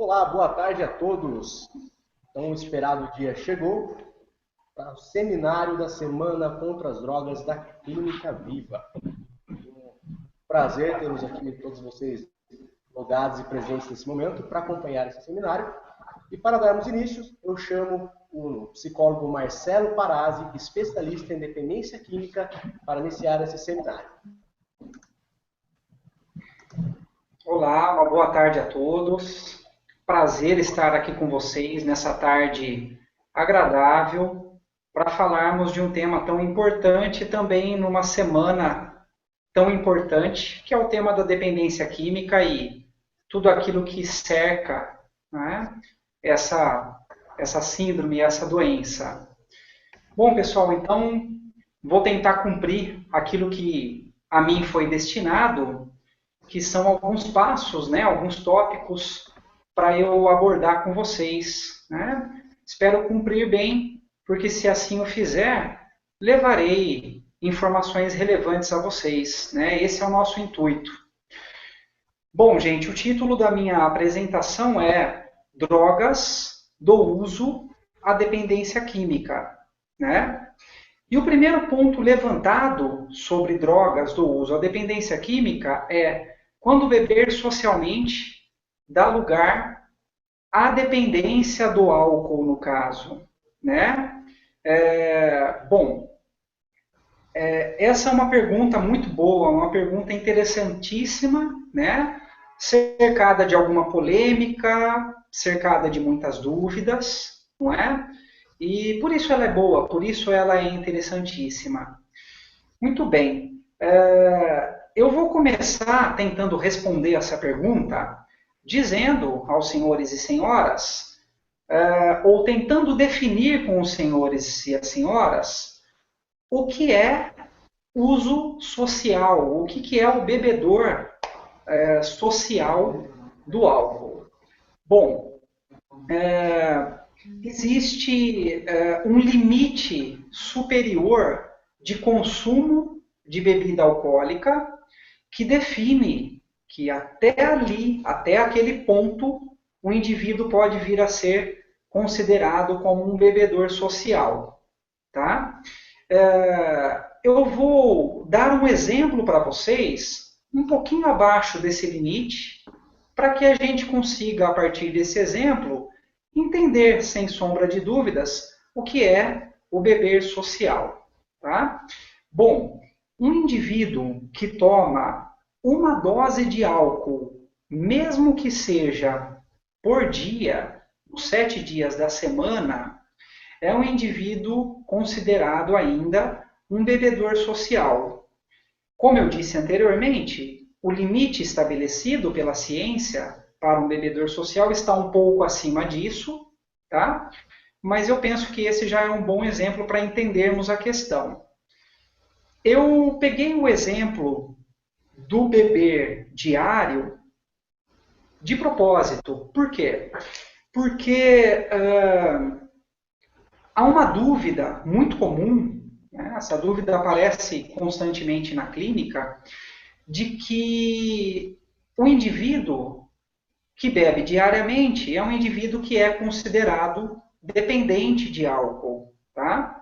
Olá, boa tarde a todos. Então, o esperado dia chegou para o seminário da Semana contra as Drogas da Clínica Viva. Prazer tê-los aqui, todos vocês logados e presentes nesse momento, para acompanhar esse seminário. E para darmos início, eu chamo o psicólogo Marcelo Parazzi, especialista em dependência química, para iniciar esse seminário. Olá, uma boa tarde a todos. Prazer estar aqui com vocês nessa tarde agradável para falarmos de um tema tão importante também numa semana tão importante, que é o tema da dependência química e tudo aquilo que cerca, né, essa síndrome, essa doença. Bom, pessoal, então vou tentar cumprir aquilo que a mim foi destinado, que são alguns passos, né, alguns tópicos para eu abordar com vocês, né? Espero cumprir bem, porque se assim o fizer, levarei informações relevantes a vocês, né? Esse é o nosso intuito. Bom, gente, o título da minha apresentação é Drogas do Uso à Dependência Química, né? E o primeiro ponto levantado sobre drogas do uso à dependência química é quando beber socialmente dá lugar à dependência do álcool, no caso, né? Essa é uma pergunta muito boa, uma pergunta interessantíssima, né? Cercada de alguma polêmica, cercada de muitas dúvidas, não é? E por isso ela é boa, por isso ela é interessantíssima. Muito bem. Eu vou começar tentando responder essa pergunta, dizendo aos senhores e senhoras, ou tentando definir com os senhores e as senhoras, o que é uso social, o que é o bebedor social do álcool. Bom, existe um limite superior de consumo de bebida alcoólica que define que até ali, até aquele ponto, o indivíduo pode vir a ser considerado como um bebedor social. Tá? Eu vou dar um exemplo para vocês, um pouquinho abaixo desse limite, para que a gente consiga, a partir desse exemplo, entender, sem sombra de dúvidas, o que é o beber social. Tá? Bom, um indivíduo que toma uma dose de álcool, mesmo que seja por dia, os 7 dias da semana, é um indivíduo considerado ainda um bebedor social. Como eu disse anteriormente, o limite estabelecido pela ciência para um bebedor social está um pouco acima disso, tá? Mas eu penso que esse já é um bom exemplo para entendermos a questão. Eu peguei o exemplo do beber diário de propósito. Por quê? Porque há uma dúvida muito comum, né? Essa dúvida aparece constantemente na clínica, de que o indivíduo que bebe diariamente é um indivíduo que é considerado dependente de álcool. Tá?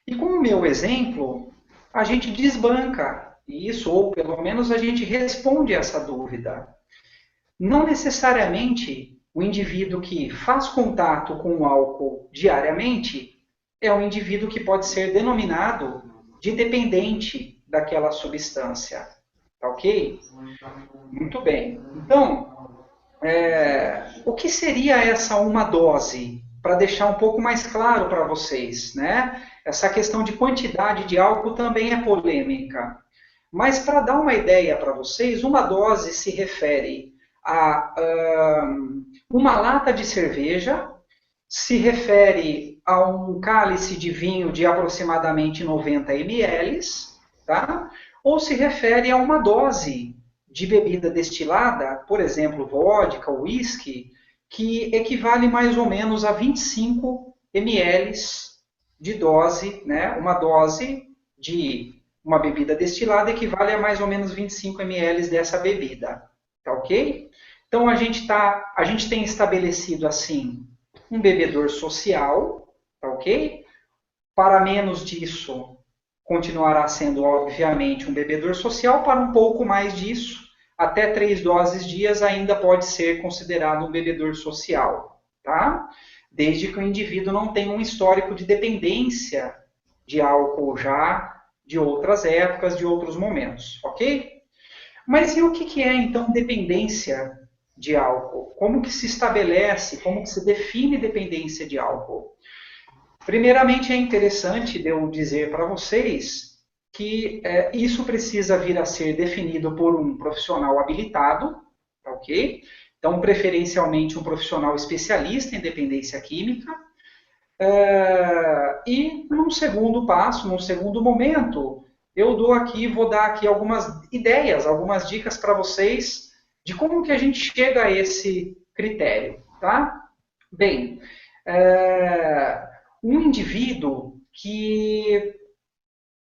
E com o meu exemplo, a gente desbanca isso, ou pelo menos a gente responde essa dúvida. Não necessariamente o indivíduo que faz contato com o álcool diariamente é um indivíduo que pode ser denominado de dependente daquela substância. Tá ok? Muito bem. Então, o que seria essa uma dose? Para deixar um pouco mais claro para vocês, né? Essa questão de quantidade de álcool também é polêmica. Mas para dar uma ideia para vocês, uma dose se refere a uma lata de cerveja, se refere a um cálice de vinho de aproximadamente 90 ml, tá? Ou se refere a uma dose de bebida destilada, por exemplo, vodka, whisky, que equivale mais ou menos a 25 ml de dose, né? Uma dose de uma bebida destilada equivale a mais ou menos 25 ml dessa bebida, tá ok? Então, a gente tem estabelecido, assim, um bebedor social, tá ok? Para menos disso, continuará sendo, obviamente, um bebedor social. Para um pouco mais disso, até 3 doses dias, ainda pode ser considerado um bebedor social, tá? Desde que o indivíduo não tenha um histórico de dependência de álcool já de outras épocas, de outros momentos, ok? Mas e o que é, então, dependência de álcool? Como que se estabelece, como que se define dependência de álcool? Primeiramente, é interessante eu dizer para vocês que isso precisa vir a ser definido por um profissional habilitado, tá ok? Então, preferencialmente um profissional especialista em dependência química. E num segundo passo, num segundo momento, vou dar aqui algumas ideias, algumas dicas para vocês de como que a gente chega a esse critério, tá? Bem, um indivíduo que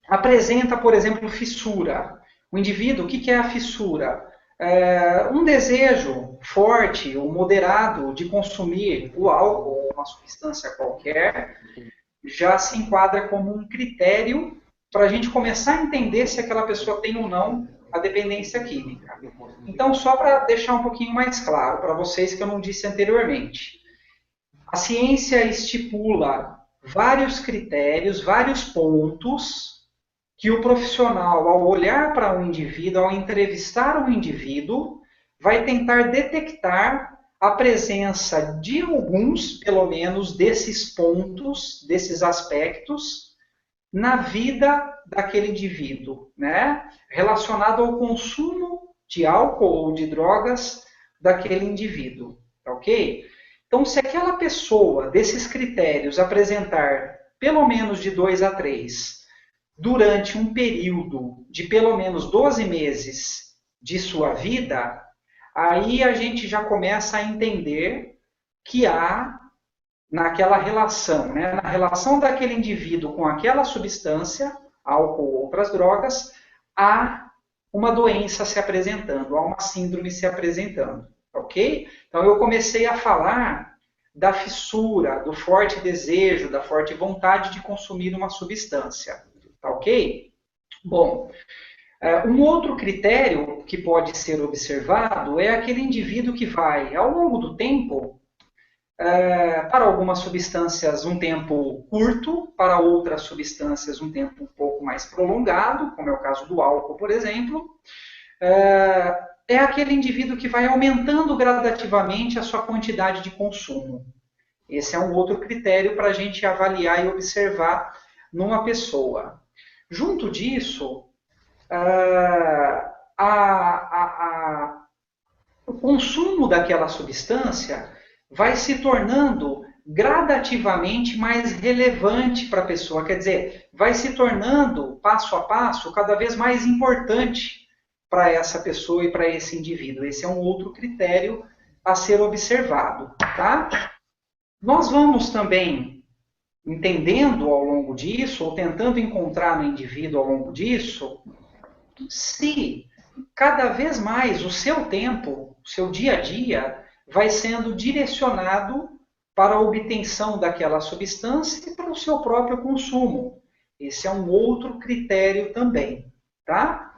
apresenta, por exemplo, fissura. O indivíduo, o que é a fissura? Um desejo forte ou moderado de consumir o álcool ou uma substância qualquer já se enquadra como um critério para a gente começar a entender se aquela pessoa tem ou não a dependência química. Então, só para deixar um pouquinho mais claro para vocês que eu não disse anteriormente, a ciência estipula vários critérios, vários pontos que o profissional, ao olhar para um indivíduo, ao entrevistar um indivíduo, vai tentar detectar a presença de alguns, pelo menos, desses pontos, desses aspectos, na vida daquele indivíduo, né? Relacionado ao consumo de álcool ou de drogas daquele indivíduo, ok? Então, se aquela pessoa, desses critérios, apresentar pelo menos de 2 a 3, durante um período de pelo menos 12 meses de sua vida, aí a gente já começa a entender que há naquela relação, né, na relação daquele indivíduo com aquela substância, álcool ou outras drogas, há uma doença se apresentando, há uma síndrome se apresentando, ok? Então eu comecei a falar da fissura, do forte desejo, da forte vontade de consumir uma substância. Tá ok? Bom, um outro critério que pode ser observado é aquele indivíduo que vai, ao longo do tempo, para algumas substâncias um tempo curto, para outras substâncias um tempo um pouco mais prolongado, como é o caso do álcool, por exemplo, é aquele indivíduo que vai aumentando gradativamente a sua quantidade de consumo. Esse é um outro critério para a gente avaliar e observar numa pessoa. Junto disso, o consumo daquela substância vai se tornando gradativamente mais relevante para a pessoa. Quer dizer, vai se tornando, passo a passo, cada vez mais importante para essa pessoa e para esse indivíduo. Esse é um outro critério a ser observado. Tá? Nós vamos também entendendo ao longo disso, ou tentando encontrar no indivíduo ao longo disso, se cada vez mais o seu tempo, o seu dia a dia, vai sendo direcionado para a obtenção daquela substância e para o seu próprio consumo. Esse é um outro critério também, tá?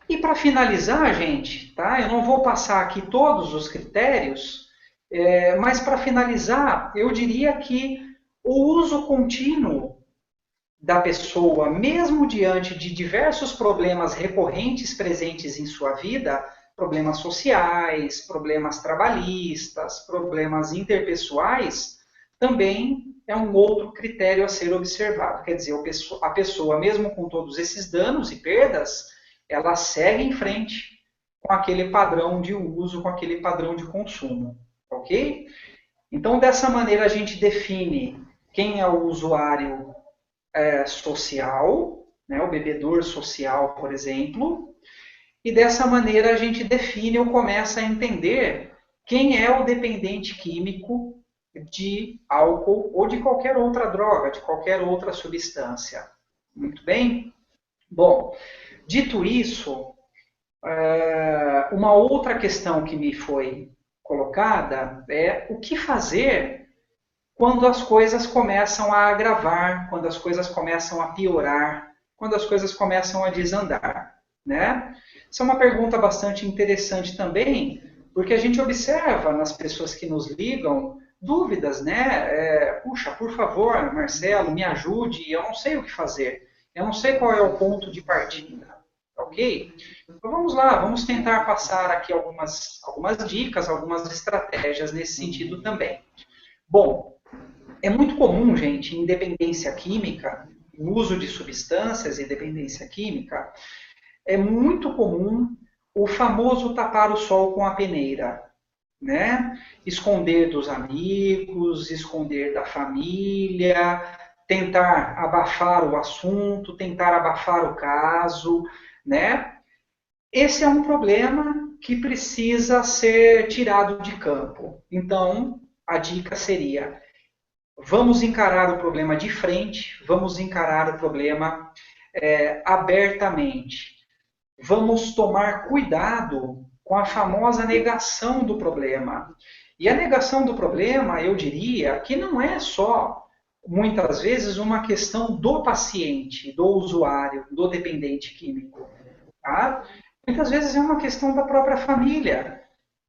E para finalizar, gente, tá? Eu não vou passar aqui todos os critérios, mas para finalizar, eu diria que o uso contínuo da pessoa, mesmo diante de diversos problemas recorrentes presentes em sua vida, problemas sociais, problemas trabalhistas, problemas interpessoais, também é um outro critério a ser observado. Quer dizer, a pessoa, mesmo com todos esses danos e perdas, ela segue em frente com aquele padrão de uso, com aquele padrão de consumo. Ok? Então, dessa maneira, a gente define quem é o usuário social, né, o bebedor social, por exemplo, e dessa maneira a gente define ou começa a entender quem é o dependente químico de álcool ou de qualquer outra droga, de qualquer outra substância. Muito bem? Bom, dito isso, Uma outra questão que me foi colocada é o que fazer quando as coisas começam a agravar, quando as coisas começam a piorar, quando as coisas começam a desandar, né? Isso é uma pergunta bastante interessante também, porque a gente observa nas pessoas que nos ligam dúvidas, né? Puxa, por favor, Marcelo, me ajude, eu não sei o que fazer, eu não sei qual é o ponto de partida, ok? Então vamos lá, vamos tentar passar aqui algumas dicas, algumas estratégias nesse sentido também. Bom, é muito comum, gente, em dependência química, o uso de substâncias e dependência química, é muito comum o famoso tapar o sol com a peneira, né? Esconder dos amigos, esconder da família, tentar abafar o assunto, tentar abafar o caso, né? Esse é um problema que precisa ser tirado de campo. Então, a dica seria: vamos encarar o problema de frente, vamos encarar o problema abertamente. Vamos tomar cuidado com a famosa negação do problema. E a negação do problema, eu diria, que não é só, muitas vezes, uma questão do paciente, do usuário, do dependente químico. Tá? Muitas vezes é uma questão da própria família,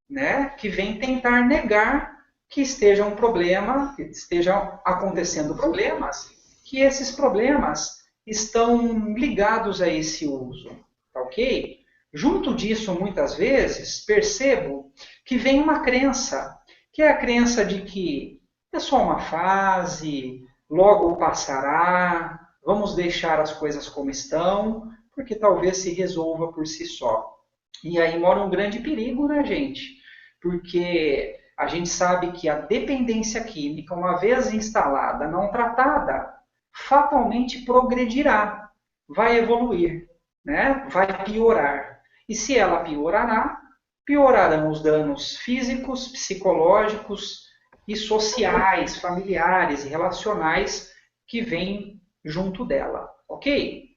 né, que vem tentar negar que esteja um problema, que estejam acontecendo problemas, que esses problemas estão ligados a esse uso, tá ok? Junto disso, muitas vezes, percebo que vem uma crença, que é a crença de que é só uma fase, logo passará, vamos deixar as coisas como estão, porque talvez se resolva por si só. E aí mora um grande perigo, né, gente? Porque a gente sabe que a dependência química, uma vez instalada, não tratada, fatalmente progredirá, vai evoluir, né? Vai piorar. E se ela piorará, piorarão os danos físicos, psicológicos e sociais, familiares e relacionais que vêm junto dela, ok?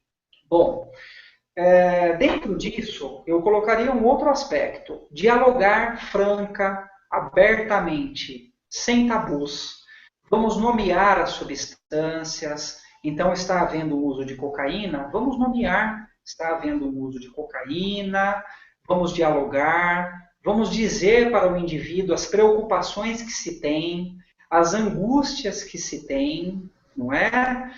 Bom, dentro disso, eu colocaria um outro aspecto: dialogar franca, abertamente, sem tabus. Vamos nomear as substâncias. Então, está havendo o uso de cocaína? Vamos nomear. Está havendo o uso de cocaína. Vamos dialogar. Vamos dizer para o indivíduo as preocupações que se tem, as angústias que se tem, não é?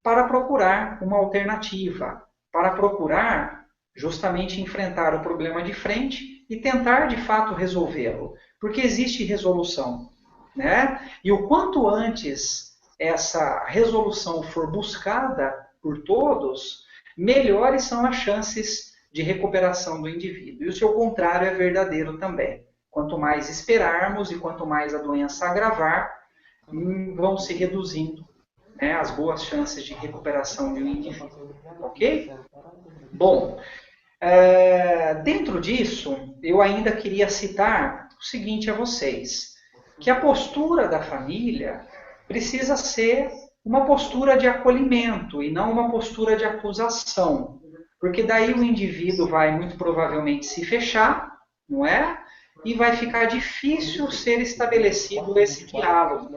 Para procurar uma alternativa, para procurar justamente enfrentar o problema de frente e tentar de fato resolvê-lo, porque existe resolução, né? E o quanto antes essa resolução for buscada por todos, melhores são as chances de recuperação do indivíduo. E o seu contrário é verdadeiro também. Quanto mais esperarmos e quanto mais a doença agravar, vão se reduzindo, né, as boas chances de recuperação de um indivíduo. Ok? Bom, dentro disso, eu ainda queria citar o seguinte a vocês, que a postura da família precisa ser uma postura de acolhimento e não uma postura de acusação, porque daí o indivíduo vai muito provavelmente se fechar, não é? E vai ficar difícil ser estabelecido esse diálogo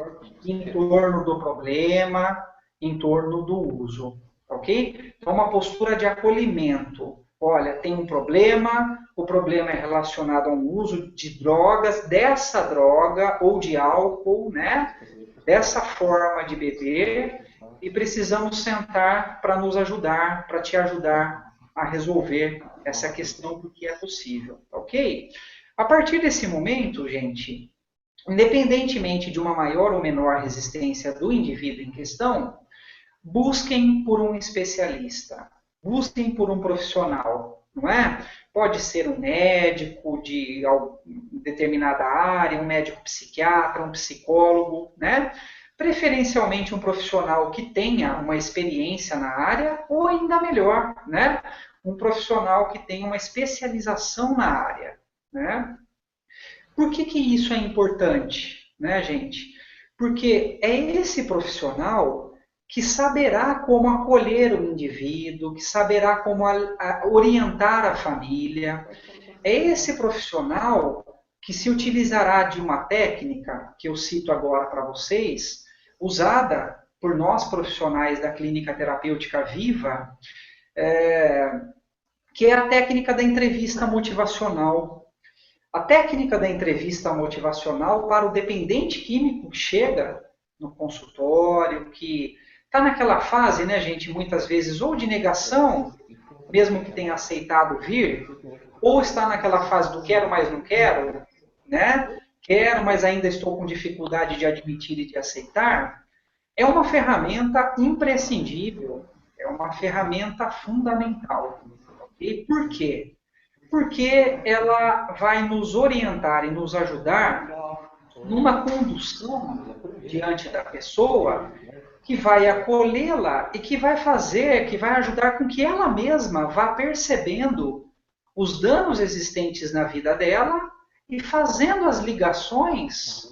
em torno do problema, em torno do uso, ok? Então, uma postura de acolhimento. Olha, tem um problema, o problema é relacionado a um uso de drogas, dessa droga ou de álcool, né? Dessa forma de beber, e precisamos sentar para nos ajudar, para te ajudar a resolver essa questão, porque é possível, ok? A partir desse momento, gente, independentemente de uma maior ou menor resistência do indivíduo em questão, busquem por um especialista, busquem por um profissional, não é? Pode ser um médico de determinada área, um médico psiquiatra, um psicólogo, né? Preferencialmente um profissional que tenha uma experiência na área, ou ainda melhor, né? Um profissional que tenha uma especialização na área, né? Por que isso é importante, né, gente? Porque é esse profissional que saberá como acolher o indivíduo, que saberá como orientar a família. É esse profissional que se utilizará de uma técnica, que eu cito agora para vocês, usada por nós profissionais da clínica terapêutica Viva, que é a técnica da entrevista motivacional. A técnica da entrevista motivacional para o dependente químico que chega no consultório, que está naquela fase, né, gente, muitas vezes, ou de negação, mesmo que tenha aceitado vir, ou está naquela fase do quero, mas não quero, né? Quero, mas ainda estou com dificuldade de admitir e de aceitar. É uma ferramenta imprescindível, é uma ferramenta fundamental. E por quê? Porque ela vai nos orientar e nos ajudar numa condução diante da pessoa que vai acolhê-la e que vai fazer, que vai ajudar com que ela mesma vá percebendo os danos existentes na vida dela e fazendo as ligações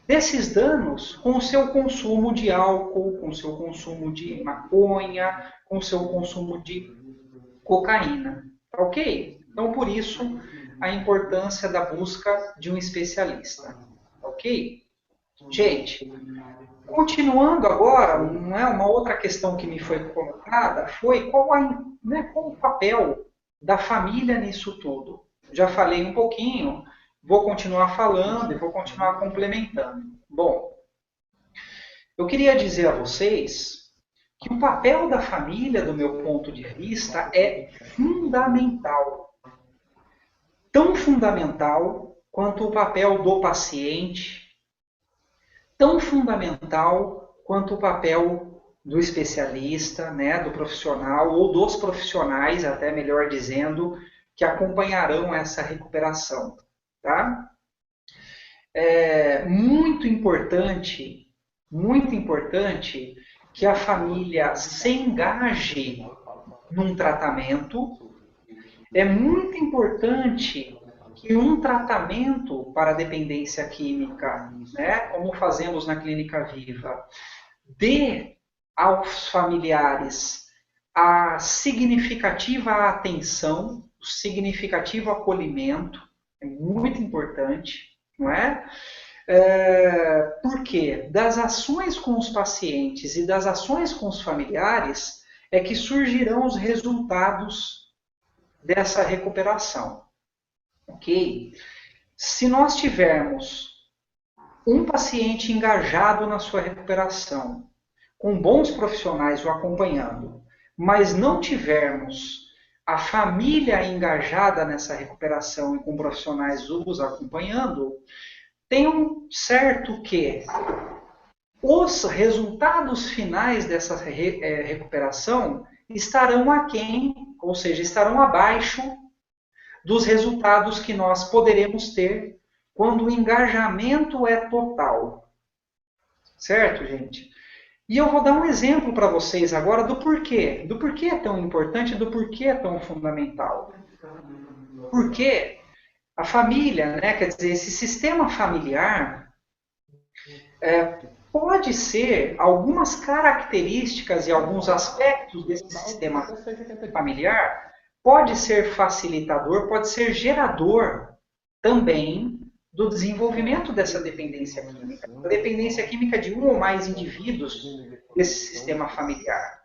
desses danos com o seu consumo de álcool, com o seu consumo de maconha, com o seu consumo de cocaína. Ok? Então, por isso, a importância da busca de um especialista. Ok? Gente, continuando agora, uma outra questão que me foi colocada foi qual o papel da família nisso tudo. Já falei um pouquinho, vou continuar falando e vou continuar complementando. Bom, eu queria dizer a vocês que o papel da família, do meu ponto de vista, é fundamental. Tão fundamental quanto o papel do paciente, tão fundamental quanto o papel do especialista, né, do profissional, ou dos profissionais, até melhor dizendo, que acompanharão essa recuperação. Tá? É muito importante que a família se engaje num tratamento. É muito importante que um tratamento para dependência química, né, como fazemos na Clínica Viva, dê aos familiares a significativa atenção, o significativo acolhimento, é muito importante, não é? Porque das ações com os pacientes e das ações com os familiares é que surgirão os resultados dessa recuperação. Ok? Se nós tivermos um paciente engajado na sua recuperação, com bons profissionais o acompanhando, mas não tivermos a família engajada nessa recuperação e com profissionais os acompanhando, tenham certo que os resultados finais dessa recuperação estarão aquém, ou seja, estarão abaixo dos resultados que nós poderemos ter quando o engajamento é total. Certo, gente? E eu vou dar um exemplo para vocês agora do porquê. Do porquê é tão importante, do porquê é tão fundamental. Porque a família, né, quer dizer, esse sistema familiar pode ser algumas características e alguns aspectos desse sistema familiar, pode ser facilitador, pode ser gerador também do desenvolvimento dessa dependência química. A dependência química de um ou mais indivíduos desse sistema familiar.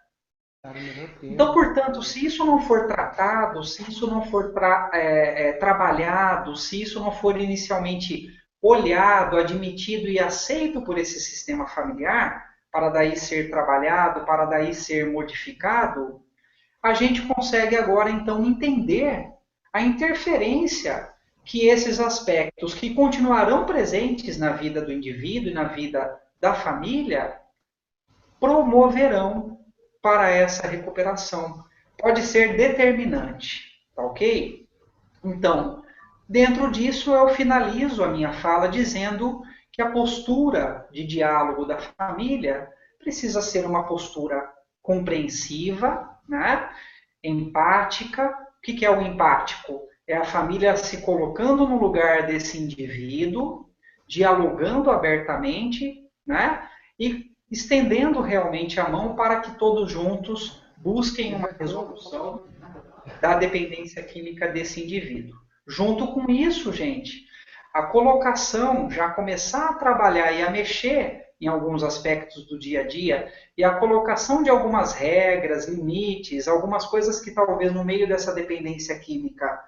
Então, portanto, se isso não for tratado, se isso não for trabalhado, se isso não for inicialmente olhado, admitido e aceito por esse sistema familiar, para daí ser trabalhado, para daí ser modificado, a gente consegue agora, então, entender a interferência que esses aspectos que continuarão presentes na vida do indivíduo e na vida da família promoverão para essa recuperação. Pode ser determinante, tá ok? Então, dentro disso eu finalizo a minha fala dizendo que a postura de diálogo da família precisa ser uma postura compreensiva, né? Empática. O que é o empático? É a família se colocando no lugar desse indivíduo, dialogando abertamente, né? E estendendo realmente a mão para que todos juntos busquem uma resolução da dependência química desse indivíduo. Junto com isso, gente, a colocação, já começar a trabalhar e a mexer em alguns aspectos do dia a dia, e a colocação de algumas regras, limites, algumas coisas que talvez no meio dessa dependência química,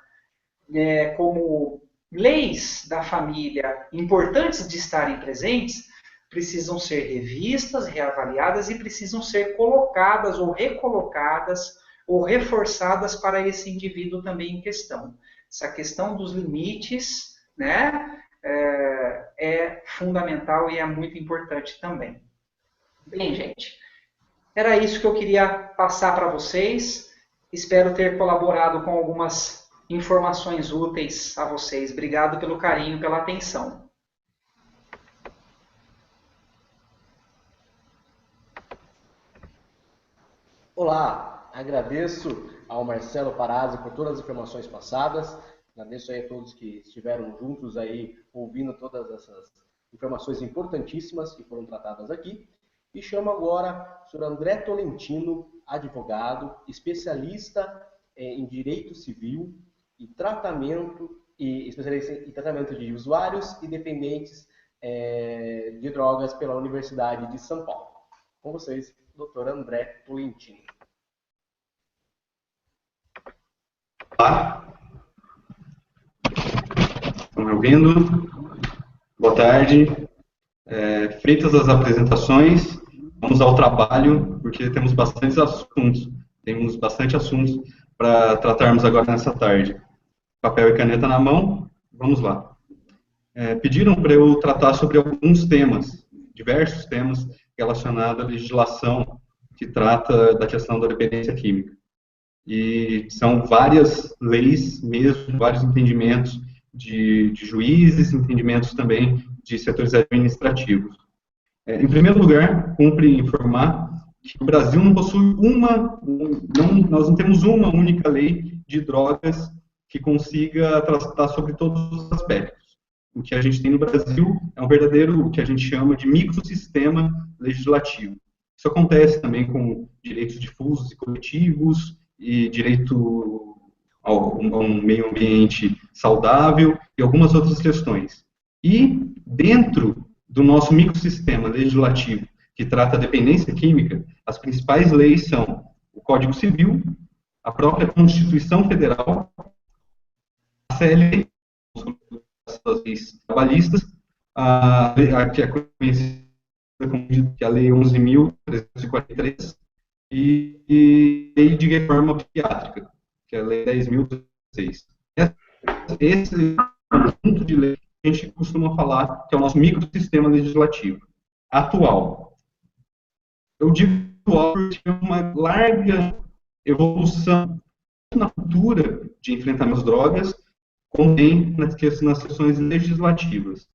como leis da família importantes de estarem presentes, precisam ser revistas, reavaliadas e precisam ser colocadas ou recolocadas ou reforçadas para esse indivíduo também em questão. Essa questão dos limites, né, é fundamental e é muito importante também. Bem, gente, era isso que eu queria passar para vocês. Espero ter colaborado com algumas informações úteis a vocês. Obrigado pelo carinho, pela atenção. Olá, agradeço ao Marcelo Parazzi por todas as informações passadas. Agradeço aí a todos que estiveram juntos aí, ouvindo todas essas informações importantíssimas que foram tratadas aqui. E chamo agora o senhor André Tolentino, advogado, especialista em direito civil e tratamento, especialista em tratamento de usuários e dependentes de drogas pela Universidade de São Paulo. Com vocês, Dr. André Tolentino. Olá. Estão me ouvindo? Boa tarde. Feitas as apresentações, vamos ao trabalho, porque temos bastante assuntos para tratarmos agora nessa tarde. Papel e caneta na mão, vamos lá. Pediram para eu tratar sobre alguns temas, diversos temas relacionados à legislação que trata da questão da dependência química. E são várias leis mesmo, vários entendimentos de juízes, entendimentos também de setores administrativos. Em primeiro lugar, cumpre informar que o Brasil não possui nós não temos uma única lei de drogas que consiga tratar sobre todos os aspectos. O que a gente tem no Brasil é um verdadeiro, o que a gente chama de microsistema legislativo. Isso acontece também com direitos difusos e coletivos, e direito a um meio ambiente saudável e algumas outras questões. E dentro do nosso microsistema legislativo que trata a dependência química, as principais leis são o Código Civil, a própria Constituição Federal, a CLT, as leis trabalhistas, que é conhecida como a Lei 11.343, e lei de reforma psiquiátrica, que é a Lei 10.016. Esse conjunto de leis que a gente costuma falar que é o nosso microsistema legislativo atual. Eu digo atual porque é uma larga evolução na cultura de enfrentamento às drogas, como tem nas questões legislativas.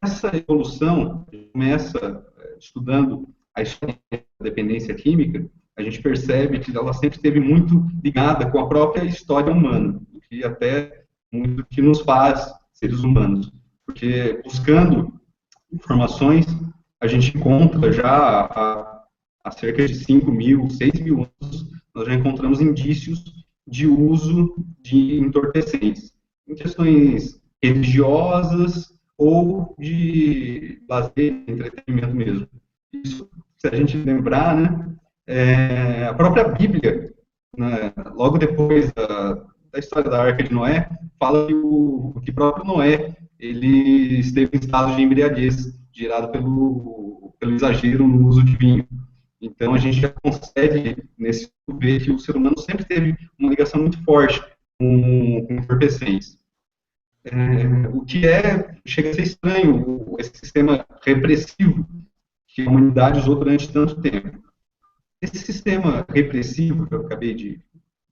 Essa evolução começa estudando a história da dependência química. A gente percebe que ela sempre esteve muito ligada com a própria história humana, que até muito que nos faz seres humanos. Porque buscando informações, a gente encontra já há cerca de 5.000, 6.000 anos, nós já encontramos indícios de uso de entorpecentes, em questões religiosas ou de lazer, entretenimento mesmo. Isso, se a gente lembrar, né, a própria Bíblia, né, logo depois da história da Arca de Noé, fala que o próprio Noé ele esteve em estado de embriaguez, gerado pelo exagero no uso de vinho. Então, a gente já consegue, nesse ver que o ser humano sempre teve uma ligação muito forte com entorpecentes. O que chega a ser estranho, esse sistema repressivo que a humanidade usou durante tanto tempo. Esse sistema repressivo que eu acabei de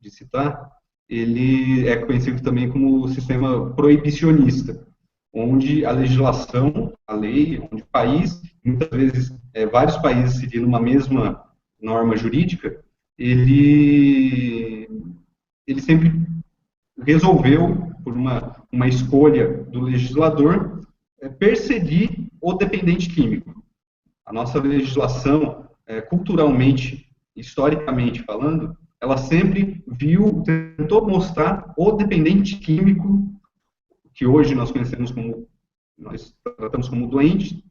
citar, ele é conhecido também como sistema proibicionista, onde a legislação, a lei, onde o país, muitas vezes vários países seguindo uma mesma norma jurídica, ele sempre resolveu, por uma escolha do legislador, perseguir o dependente químico. a nossa legislação, culturalmente, historicamente falando, ela sempre tentou mostrar o dependente químico, que hoje nós tratamos como doente,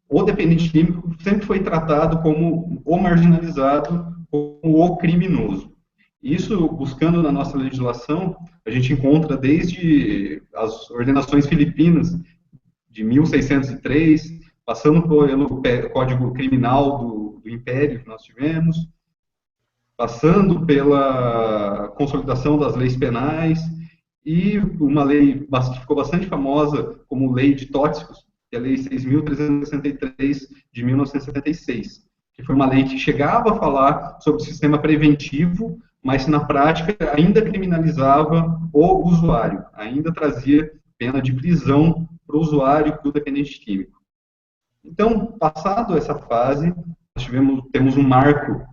o dependente químico sempre foi tratado como o marginalizado, como o criminoso. Isso, buscando na nossa legislação, a gente encontra desde as ordenações filipinas de 1603, passando pelo Código Criminal do Império que nós tivemos, passando pela consolidação das leis penais, e uma lei que ficou bastante famosa como Lei de Tóxicos, que é a Lei 6.363 de 1976, que foi uma lei que chegava a falar sobre o sistema preventivo, mas na prática ainda criminalizava o usuário, ainda trazia pena de prisão para o usuário e para o dependente químico. Então, passado essa fase, nós temos um marco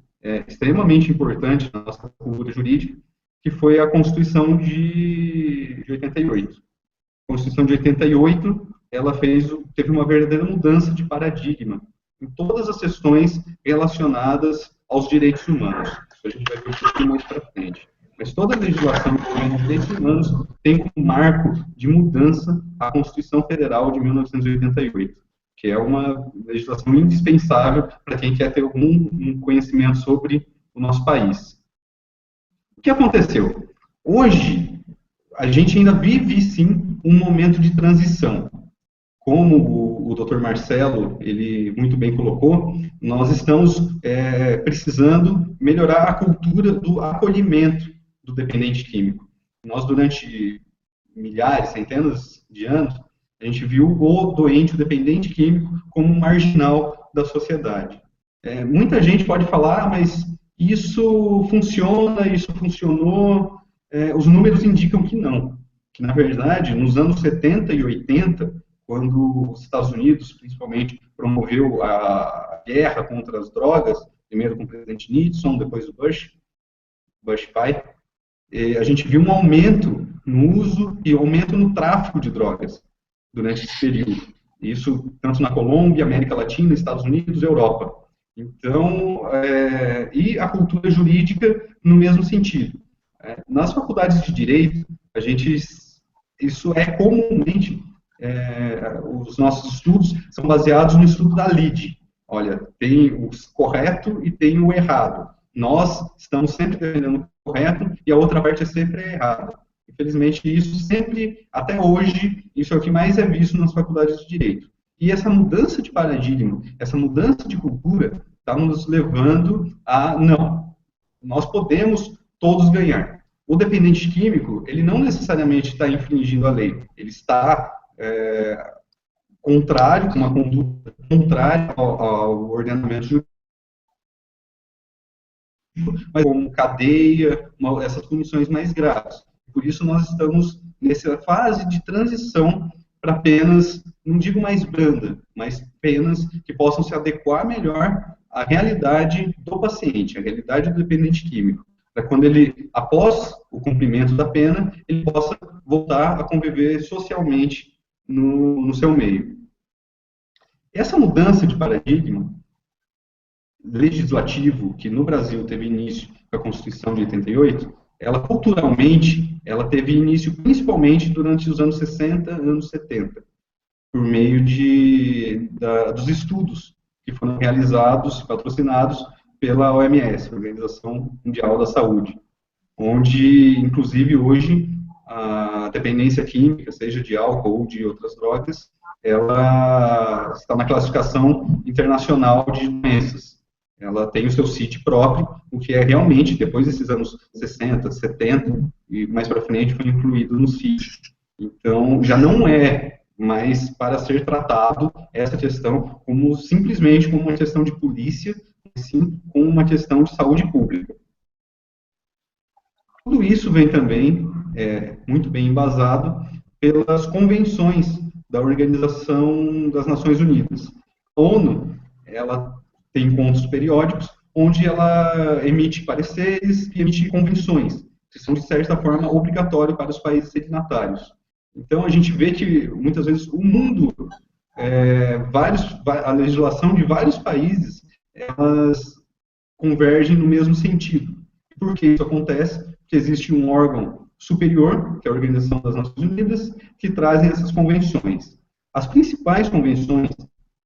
extremamente importante na nossa cultura jurídica, que foi a Constituição de 88. A Constituição de 88, ela teve uma verdadeira mudança de paradigma em todas as questões relacionadas aos direitos humanos. Isso a gente vai ver um pouquinho mais para frente. Mas toda a legislação que tem direitos humanos tem como marco de mudança a Constituição Federal de 1988, que é uma legislação indispensável para quem quer ter algum conhecimento sobre o nosso país. O que aconteceu? Hoje, a gente ainda vive, sim, um momento de transição. Como o Dr. Marcelo, ele muito bem colocou, nós estamos precisando melhorar a cultura do acolhimento do dependente químico. Nós, durante milhares, centenas de anos, a gente viu o doente, o dependente químico, como um marginal da sociedade. Muita gente pode falar, mas isso funciona, isso funcionou. Os números indicam que não. Que, na verdade, nos anos 70 e 80, quando os Estados Unidos, principalmente, promoveu a guerra contra as drogas, primeiro com o presidente Nixon, depois o Bush pai, a gente viu um aumento no uso e aumento no tráfico de drogas durante esse período. Isso tanto na Colômbia, América Latina, Estados Unidos e Europa. Então, e a cultura jurídica no mesmo sentido. Nas faculdades de Direito, isso é comumente, os nossos estudos são baseados no estudo da lide. Olha, tem o correto e tem o errado. Nós estamos sempre defendendo o correto e a outra parte é sempre errada. Infelizmente, isso sempre, até hoje, isso é o que mais é visto nas faculdades de Direito. E essa mudança de paradigma, essa mudança de cultura, está nos levando a, não, nós podemos todos ganhar. O dependente químico, ele não necessariamente está infringindo a lei, ele está contrário, com uma conduta contrária ao ordenamento jurídico, mas como cadeia, essas punições mais graves. Por isso nós estamos nessa fase de transição para penas, não digo mais branda, mas penas que possam se adequar melhor à realidade do paciente, à realidade do dependente químico. Para quando ele, após o cumprimento da pena, ele possa voltar a conviver socialmente no seu meio. Essa mudança de paradigma legislativo, que no Brasil teve início com a Constituição de 88, ela culturalmente, ela teve início principalmente durante os anos 60, anos 70, por meio dos estudos que foram realizados, patrocinados pela OMS, Organização Mundial da Saúde, onde, inclusive, hoje, a dependência química, seja de álcool ou de outras drogas, ela está na classificação internacional de doenças. Ela tem o seu CID próprio, o que é realmente, depois desses anos 60, 70, e mais para frente, foi incluído no CID. Então, já não é mais para ser tratado essa questão simplesmente como uma questão de polícia, sim como uma questão de saúde pública. Tudo isso vem também, muito bem embasado, pelas convenções da Organização das Nações Unidas. A ONU, ela tem encontros periódicos, onde ela emite pareceres e emite convenções, que são, de certa forma, obrigatórios para os países signatários. Então, a gente vê que, muitas vezes, o mundo a legislação de vários países, elas convergem no mesmo sentido. Por que isso acontece? Porque existe um órgão superior, que é a Organização das Nações Unidas, que trazem essas convenções. As principais convenções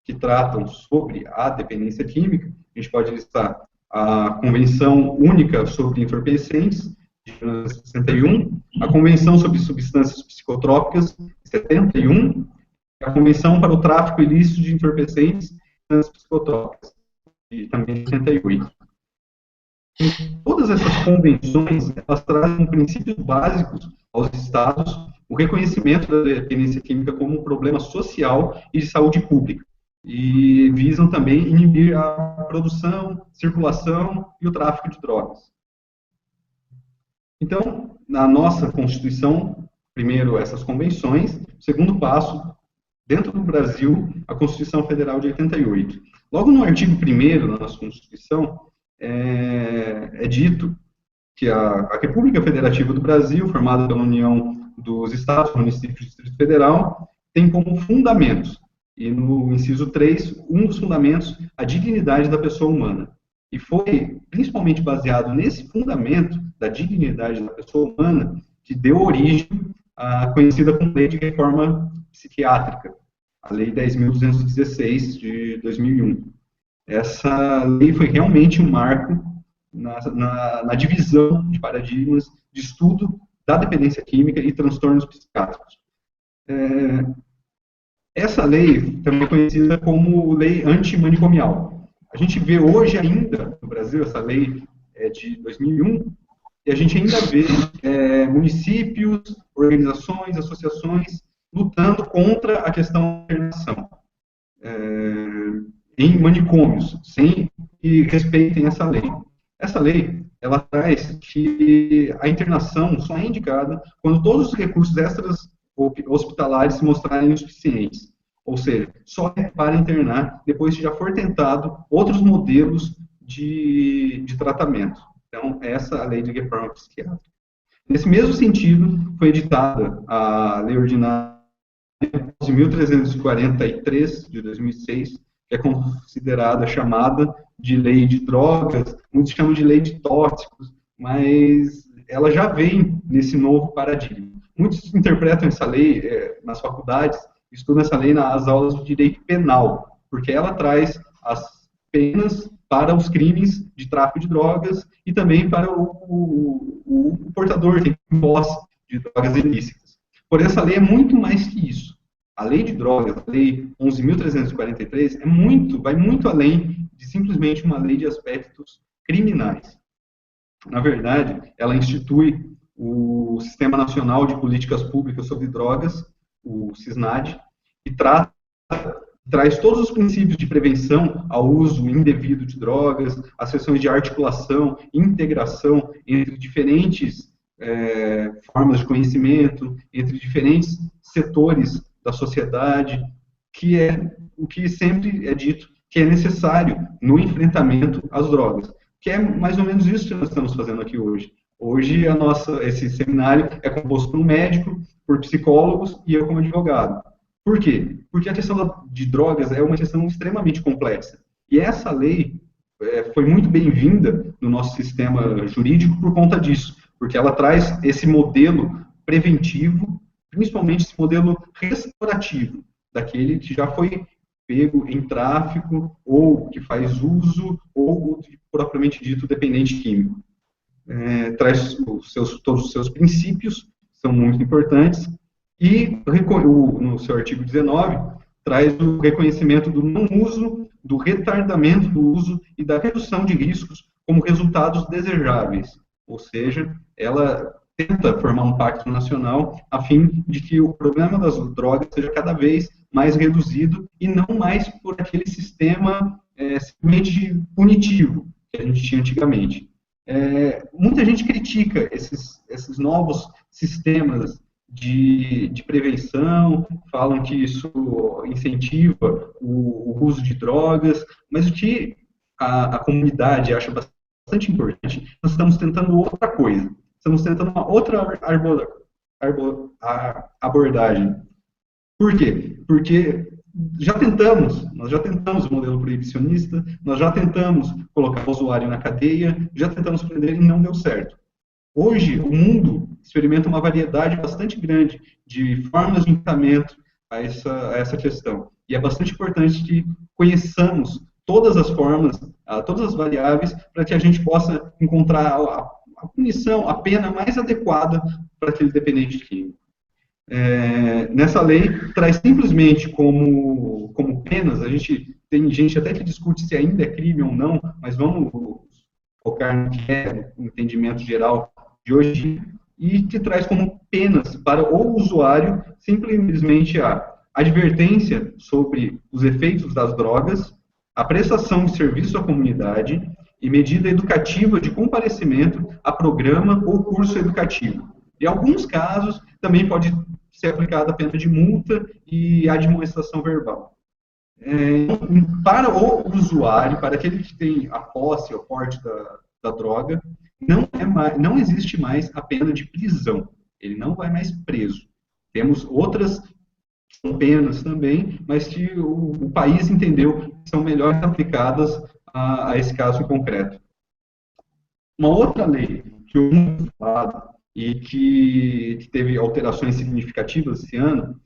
que tratam sobre a dependência química, a gente pode listar a Convenção Única sobre Entorpecentes, de 1961, a Convenção sobre Substâncias Psicotrópicas, de 71, a Convenção para o Tráfico Ilícito de Entorpecentes e Substâncias Psicotrópicas, de também de 78. Todas essas convenções, elas trazem princípios básicos aos Estados, o reconhecimento da dependência química como um problema social e de saúde pública. E visam também inibir a produção, circulação e o tráfico de drogas. Então, na nossa Constituição, primeiro essas convenções, segundo passo, dentro do Brasil, a Constituição Federal de 88. Logo no artigo 1º da nossa Constituição, é dito que a República Federativa do Brasil, formada pela União dos Estados, Municípios e Distrito Federal, tem como fundamentos, e no inciso 3, um dos fundamentos, a dignidade da pessoa humana. E foi principalmente baseado nesse fundamento da dignidade da pessoa humana que deu origem à conhecida como Lei de Reforma Psiquiátrica, a Lei 10.216 de 2001. Essa lei foi realmente um marco na divisão de paradigmas de estudo da dependência química e transtornos psiquiátricos. Essa lei também é conhecida como lei antimanicomial. A gente vê hoje ainda, no Brasil, essa lei é de 2001, e a gente ainda vê municípios, organizações, associações lutando contra a questão da internação em manicômios, sem que respeitem essa lei. Essa lei, ela traz que a internação só é indicada quando todos os recursos extras hospitalares se mostrarem insuficientes. Ou seja, só é para internar depois que já for tentado outros modelos de tratamento. Então, essa é a lei de reforma psiquiátrica. Nesse mesmo sentido, foi editada a Lei Ordinária 11.343, de 2006, que é considerada, chamada de Lei de Drogas, muitos chamam de Lei de Tóxicos, mas ela já vem nesse novo paradigma. Muitos interpretam essa lei nas faculdades, estudam essa lei nas aulas de direito penal, porque ela traz as penas para os crimes de tráfico de drogas e também para o portador que tem posse de drogas ilícitas. Porém, essa lei é muito mais que isso. A lei de drogas, a lei 11.343, vai muito além de simplesmente uma lei de aspectos criminais. Na verdade, ela institui o Sistema Nacional de Políticas Públicas sobre Drogas, o SISNAD, e traz todos os princípios de prevenção ao uso indevido de drogas, as questões de articulação, integração entre diferentes formas de conhecimento, entre diferentes setores da sociedade, que é o que sempre é dito que é necessário no enfrentamento às drogas, que é mais ou menos isso que nós estamos fazendo aqui hoje. Hoje, esse seminário é composto por um médico, por psicólogos e eu como advogado. Por quê? Porque a questão de drogas é uma questão extremamente complexa. E essa lei foi muito bem-vinda no nosso sistema jurídico por conta disso, porque ela traz esse modelo preventivo, principalmente esse modelo restaurativo, daquele que já foi pego em tráfico, ou que faz uso, ou propriamente dito dependente químico. Traz todos os seus princípios, são muito importantes, e no seu artigo 19, traz o reconhecimento do não uso, do retardamento do uso e da redução de riscos como resultados desejáveis. Ou seja, ela tenta formar um pacto nacional a fim de que o problema das drogas seja cada vez mais reduzido e não mais por aquele sistema simplesmente punitivo que a gente tinha antigamente. Muita gente critica esses novos sistemas de prevenção, falam que isso incentiva o uso de drogas, mas o que a comunidade acha bastante importante, nós estamos tentando outra coisa. Estamos tentando uma outra abordagem. Por quê? Porque nós já tentamos o modelo proibicionista, nós já tentamos colocar o usuário na cadeia, já tentamos prender e não deu certo. Hoje, o mundo experimenta uma variedade bastante grande de formas de tratamento a essa questão. E é bastante importante que conheçamos todas as formas, todas as variáveis, para que a gente possa encontrar a punição, a pena mais adequada para aquele dependente químico. Nessa lei, traz simplesmente como penas, tem gente até que discute se ainda é crime ou não, mas vamos focar no que é o entendimento geral de hoje, e que traz como penas para o usuário simplesmente a advertência sobre os efeitos das drogas, a prestação de serviço à comunidade e medida educativa de comparecimento a programa ou curso educativo. Em alguns casos, também pode ser aplicada a pena de multa e admoestação verbal. Para o usuário, para aquele que tem a posse ou porte da droga, não existe mais a pena de prisão. Ele não vai mais preso. Temos outras penas também, mas que o país entendeu que são melhores aplicadas a esse caso em concreto. Uma outra lei que eu não falado e que teve alterações significativas esse ano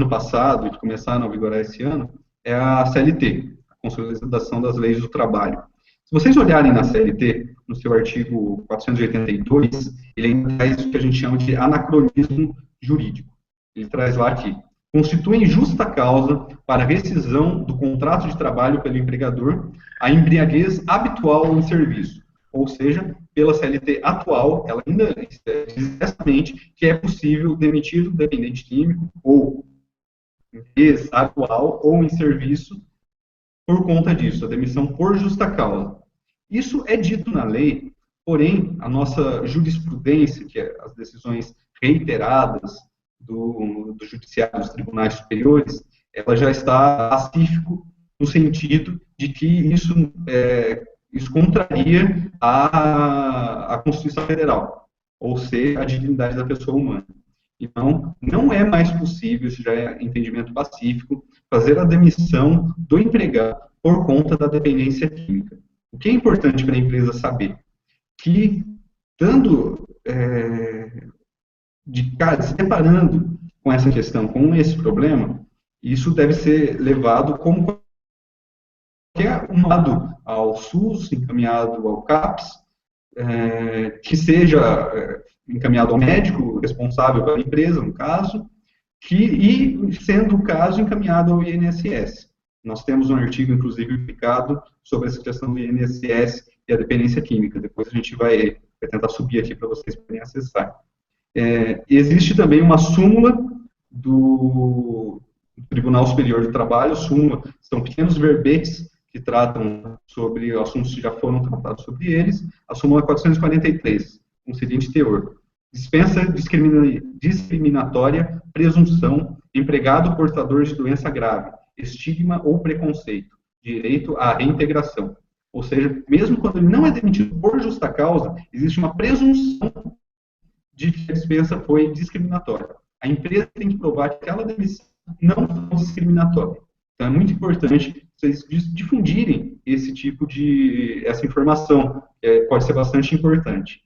passado, e que começaram a vigorar esse ano, é a CLT, a Consolidação das Leis do Trabalho. Se vocês olharem na CLT, no seu artigo 482, ele ainda traz o que a gente chama de anacronismo jurídico. Ele traz lá que constituem justa causa para rescisão do contrato de trabalho pelo empregador a embriaguez habitual em serviço. Ou seja, pela CLT atual, ela ainda diz expressamente que é possível demitir o dependente químico ou embriaguez atual ou em serviço por conta disso, a demissão por justa causa. Isso é dito na lei, porém, a nossa jurisprudência, que é as decisões reiteradas do judiciário dos tribunais superiores, ela já está pacífico no sentido de que isso contraria a Constituição Federal, ou seja, a dignidade da pessoa humana. Então, não é mais possível, isso já é entendimento pacífico, fazer a demissão do empregado por conta da dependência química. O que é importante para a empresa saber? Que, se deparando com essa questão, com esse problema, isso deve ser levado como qualquer lado ao SUS, encaminhado ao CAPS, que seja encaminhado ao médico responsável pela empresa, no caso, e, sendo o caso, encaminhado ao INSS. Nós temos um artigo, inclusive, publicado sobre essa questão do INSS e a dependência química. Depois a gente vai tentar subir aqui para vocês poderem acessar. Existe também uma súmula do Tribunal Superior do Trabalho. Súmula são pequenos verbetes que tratam sobre assuntos que já foram tratados sobre eles. A súmula 443, com o seguinte teor: dispensa discriminatória presunção, empregado portador de doença grave, estigma ou preconceito, direito à reintegração. Ou seja, mesmo quando ele não é demitido por justa causa, existe uma presunção de que a dispensa foi discriminatória. A empresa tem que provar que aquela demissão não foi discriminatória. Então é muito importante vocês difundirem essa informação, que pode ser bastante importante.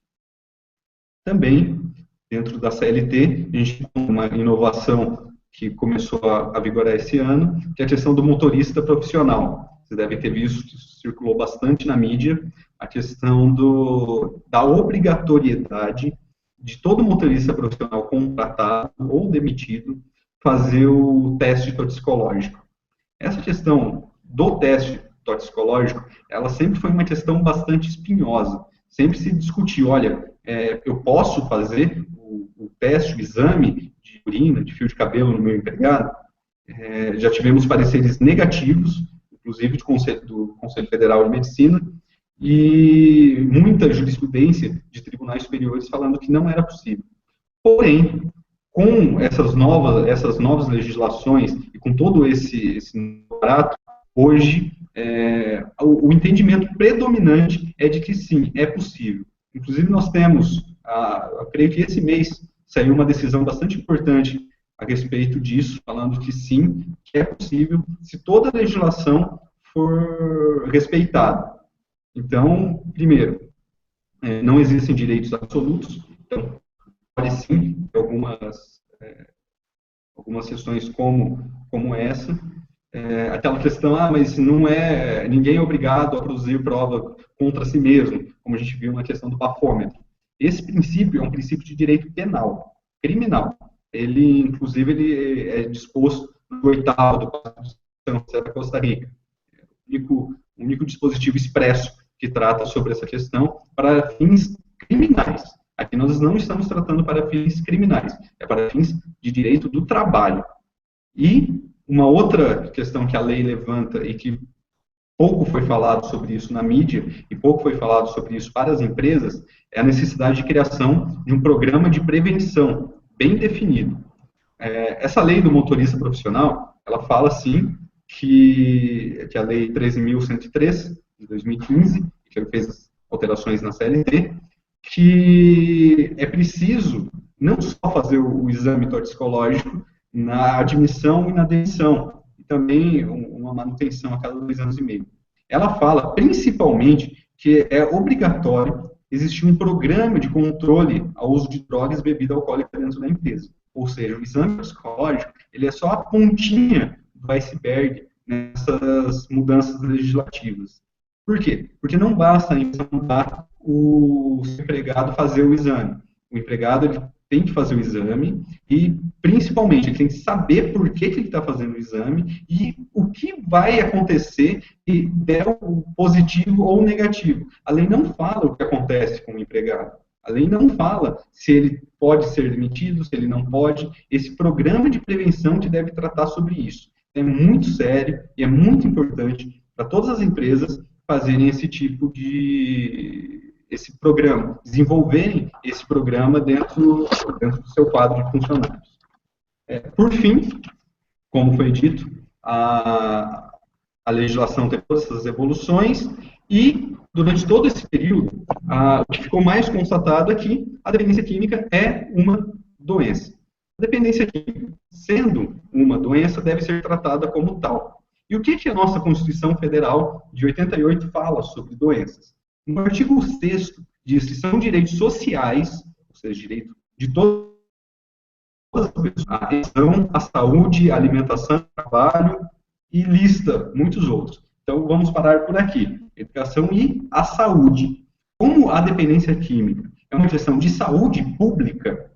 Também, dentro da CLT, a gente tem uma inovação que começou a vigorar esse ano, que é a questão do motorista profissional. Vocês devem ter visto que isso circulou bastante na mídia, a questão da obrigatoriedade de todo motorista profissional contratado ou demitido fazer o teste toxicológico. Essa questão do teste toxicológico, ela sempre foi uma questão bastante espinhosa. Sempre se discutiu, olha, eu posso fazer o teste, o exame de urina, de fio de cabelo no meu empregado? Já tivemos pareceres negativos, inclusive do Conselho Federal de Medicina, e muita jurisprudência de tribunais superiores falando que não era possível. Porém, com essas novas legislações e com todo esse aparato, hoje o entendimento predominante é de que sim, é possível. Inclusive nós temos, eu creio que esse mês saiu uma decisão bastante importante a respeito disso, falando que sim, que é possível, se toda a legislação for respeitada. Então, primeiro, não existem direitos absolutos, então, pode sim ter algumas questões como essa. Aquela questão, mas ninguém é obrigado a produzir prova contra si mesmo, como a gente viu na questão do bafômetro. Esse princípio é um princípio de direito penal, criminal. Ele, inclusive, ele é disposto no 8º do Constituição da Costa Rica. O único dispositivo expresso que trata sobre essa questão para fins criminais. Aqui nós não estamos tratando para fins criminais, é para fins de direito do trabalho. E uma outra questão que a lei levanta e que pouco foi falado sobre isso na mídia e pouco foi falado sobre isso para as empresas é a necessidade de criação de um programa de prevenção bem definido. Essa lei do motorista profissional, ela fala, sim, que a lei 13.103, de 2015, que fez as alterações na CLT, que é preciso não só fazer o exame toxicológico na admissão e na demissão, e também uma manutenção a cada 2 anos e meio. Ela fala, principalmente, que é obrigatório existir um programa de controle ao uso de drogas e bebida alcoólica dentro da empresa. Ou seja, o exame toxicológico, ele é só a pontinha do iceberg nessas mudanças legislativas. Por quê? Porque não basta a empresa mandar o empregado fazer o exame. O empregado ele tem que fazer o exame e, principalmente, ele tem que saber por que ele está fazendo o exame e o que vai acontecer se der o positivo ou o negativo. A lei não fala o que acontece com o empregado. A lei não fala se ele pode ser demitido, se ele não pode. Esse programa de prevenção que deve tratar sobre isso. É muito sério e é muito importante para todas as empresas fazerem esse programa, desenvolverem esse programa dentro do seu quadro de funcionários. Por fim, como foi dito, a legislação tem todas essas evoluções e, durante todo esse período, o que ficou mais constatado é que a dependência química é uma doença. A dependência química, sendo uma doença, deve ser tratada como tal. E o que a nossa Constituição Federal de 88 fala sobre doenças? No artigo 6º diz que são direitos sociais, ou seja, direito de todas as pessoas, a educação, a saúde, a alimentação, o trabalho, e lista muitos outros. Então, vamos parar por aqui. Educação e a saúde. Como a dependência química é uma questão de saúde pública,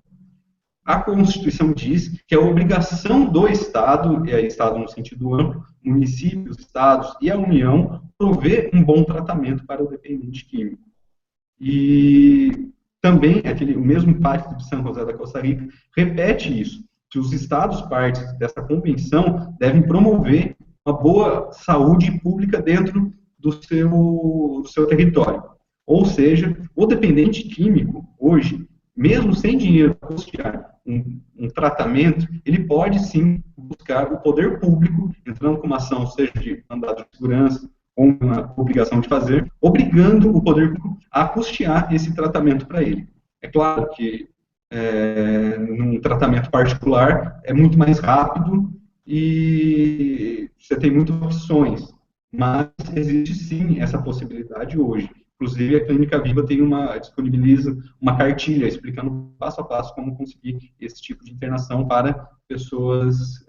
a Constituição diz que é obrigação do Estado, e aí Estado no sentido amplo, municípios, Estados e a União, prover um bom tratamento para o dependente químico. E também, o mesmo Pacto de São José da Costa Rica repete isso, que os Estados partes dessa convenção devem promover uma boa saúde pública dentro do seu território. Ou seja, o dependente químico, hoje, mesmo sem dinheiro para custear um tratamento, ele pode sim buscar o poder público, entrando com uma ação, seja de mandado de segurança, ou uma obrigação de fazer, obrigando o poder público a custear esse tratamento para ele. É claro que num tratamento particular é muito mais rápido e você tem muitas opções, mas existe sim essa possibilidade hoje. Inclusive, a Clínica Viva disponibiliza uma cartilha explicando passo a passo como conseguir esse tipo de internação para pessoas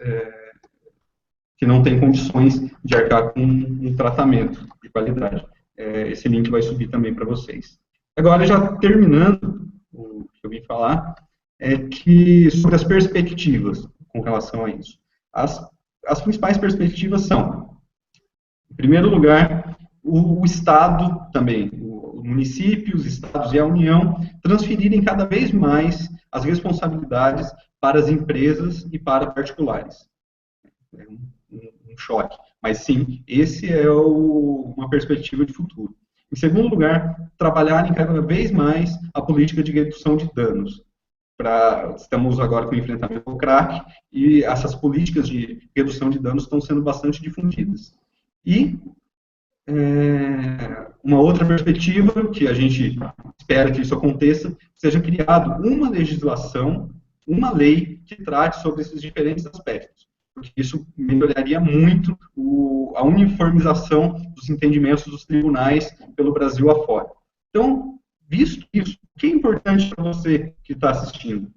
que não têm condições de arcar com um tratamento de qualidade. Esse link vai subir também para vocês. Agora, já terminando o que eu vim falar, sobre as perspectivas com relação a isso. As principais perspectivas são, em primeiro lugar, o Estado também, o município, os Estados e a União transferirem cada vez mais as responsabilidades para as empresas e para particulares. É um choque. Mas sim, esse é uma perspectiva de futuro. Em segundo lugar, trabalharem cada vez mais a política de redução de danos. Estamos agora com o enfrentamento ao crack e essas políticas de redução de danos estão sendo bastante difundidas. E uma outra perspectiva, que a gente espera que isso aconteça, seja criado uma legislação, uma lei que trate sobre esses diferentes aspectos, porque isso melhoraria muito a uniformização dos entendimentos dos tribunais pelo Brasil afora. Então, visto isso, o que é importante para você que está assistindo? O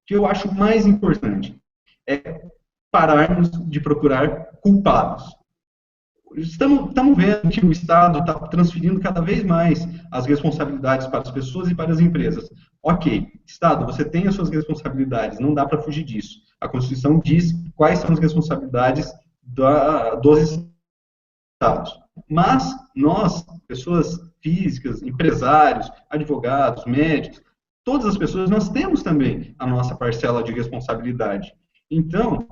que eu acho mais importante é pararmos de procurar culpados. Estamos vendo que o Estado está transferindo cada vez mais as responsabilidades para as pessoas e para as empresas. Ok, Estado, você tem as suas responsabilidades, não dá para fugir disso. A Constituição diz quais são as responsabilidades dos Estados. Mas nós, pessoas físicas, empresários, advogados, médicos, todas as pessoas, nós temos também a nossa parcela de responsabilidade. Então,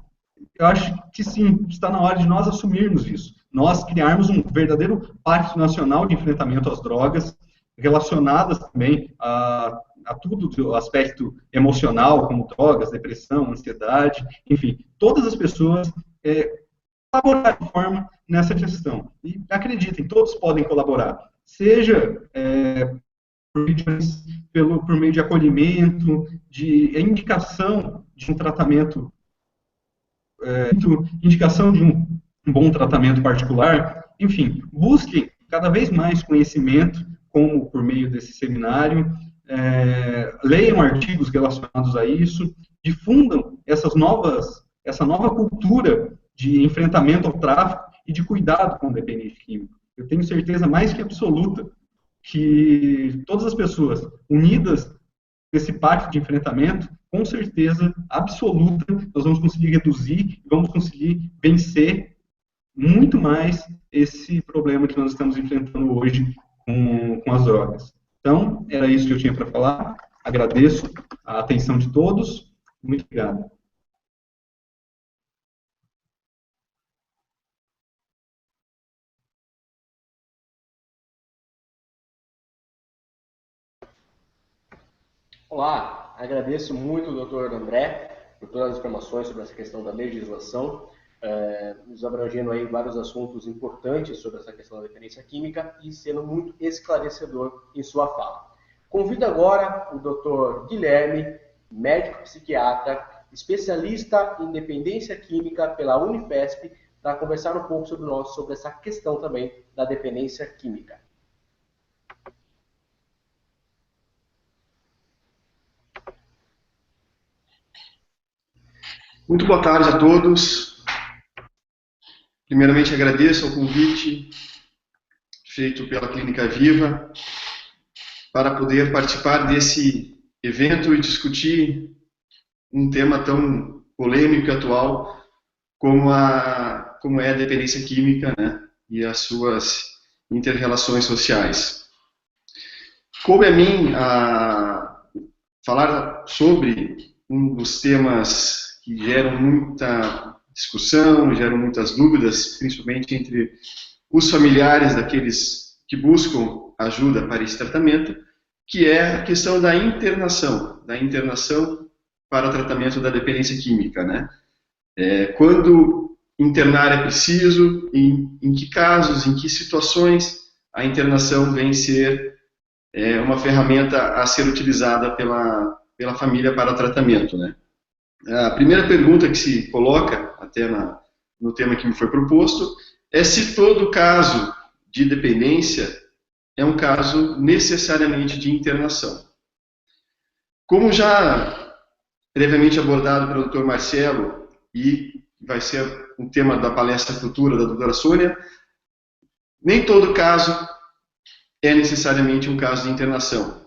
eu acho que sim, está na hora de nós assumirmos isso. Nós criarmos um verdadeiro pacto nacional de enfrentamento às drogas, relacionadas também a tudo do aspecto emocional, como drogas, depressão, ansiedade, enfim, todas as pessoas colaborar de forma nessa questão. E acreditem, todos podem colaborar, seja por meio de acolhimento, de indicação de um tratamento, indicação de um bom tratamento particular, enfim, busquem cada vez mais conhecimento, como por meio desse seminário, leiam artigos relacionados a isso, difundam essa nova cultura de enfrentamento ao tráfico e de cuidado com o dependente químico. Eu tenho certeza mais que absoluta que todas as pessoas unidas nesse pacto de enfrentamento, com certeza absoluta, nós vamos conseguir reduzir, vamos conseguir vencer muito mais esse problema que nós estamos enfrentando hoje com as drogas. Então, era isso que eu tinha para falar. Agradeço a atenção de todos. Muito obrigado. Olá, agradeço muito ao doutor André por todas as informações sobre essa questão da legislação, nos abrangendo aí vários assuntos importantes sobre essa questão da dependência química e sendo muito esclarecedor em sua fala. Convido agora o doutor Guilherme, médico psiquiatra, especialista em dependência química pela Unifesp, para conversar um pouco sobre essa questão também da dependência química. Muito boa tarde a todos. Primeiramente, agradeço ao convite feito pela Clínica Viva para poder participar desse evento e discutir um tema tão polêmico e atual como é a dependência química, né, e as suas inter-relações sociais. Coube a mim falar sobre um dos temas que geram muita discussão, geram muitas dúvidas, principalmente entre os familiares daqueles que buscam ajuda para esse tratamento, que é a questão da internação para tratamento da dependência química, né? Quando internar é preciso, em que casos, em que situações a internação vem ser uma ferramenta a ser utilizada pela família para tratamento, né? A primeira pergunta que se coloca, até no tema que me foi proposto, é se todo caso de dependência é um caso necessariamente de internação. Como já previamente abordado pelo Dr. Marcelo, e vai ser um tema da palestra futura da doutora Sônia, nem todo caso é necessariamente um caso de internação.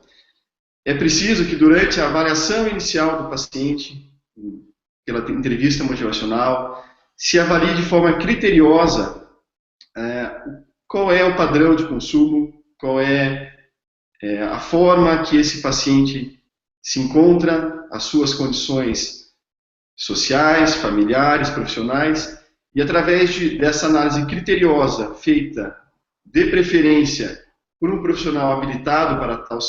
É preciso que durante a avaliação inicial do paciente, pela entrevista motivacional, se avalie de forma criteriosa qual é o padrão de consumo, qual é a forma que esse paciente se encontra, as suas condições sociais, familiares, profissionais, e através dessa análise criteriosa, feita de preferência por um profissional habilitado para tal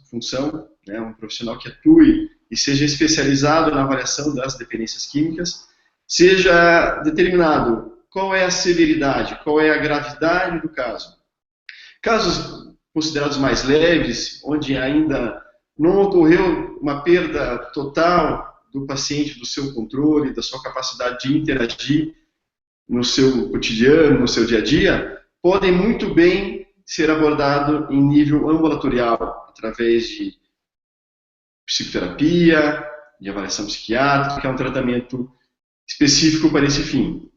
função, né, um profissional que atue e seja especializado na avaliação das dependências químicas, seja determinado qual é a severidade, qual é a gravidade do caso. Casos considerados mais leves, onde ainda não ocorreu uma perda total do paciente, do seu controle, da sua capacidade de interagir no seu cotidiano, no seu dia a dia, podem muito bem ser abordados em nível ambulatorial, através de psicoterapia, de avaliação psiquiátrica, que é um tratamento específico para esse fim.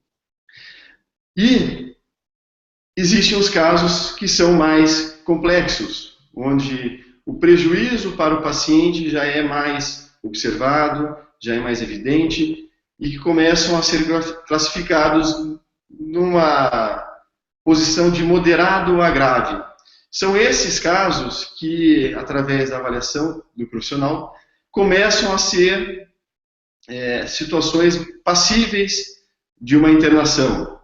E existem os casos que são mais complexos, onde o prejuízo para o paciente já é mais observado, já é mais evidente, e que começam a ser classificados numa posição de moderado a grave. São esses casos que, através da avaliação do profissional, começam a ser situações passíveis de uma internação.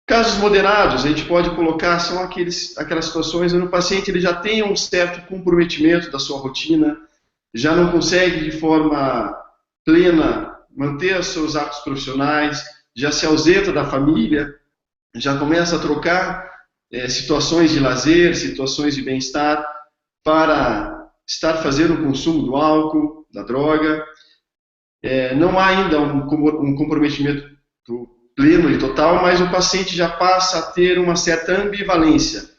Casos moderados, a gente pode colocar, são aquelas situações onde o paciente ele já tem um certo comprometimento da sua rotina, já não consegue de forma plena manter os seus hábitos profissionais, já se ausenta da família, já começa a trocar situações de lazer, situações de bem-estar, para estar fazendo o consumo do álcool, da droga. Não há ainda um comprometimento pleno e total, mas o paciente já passa a ter uma certa ambivalência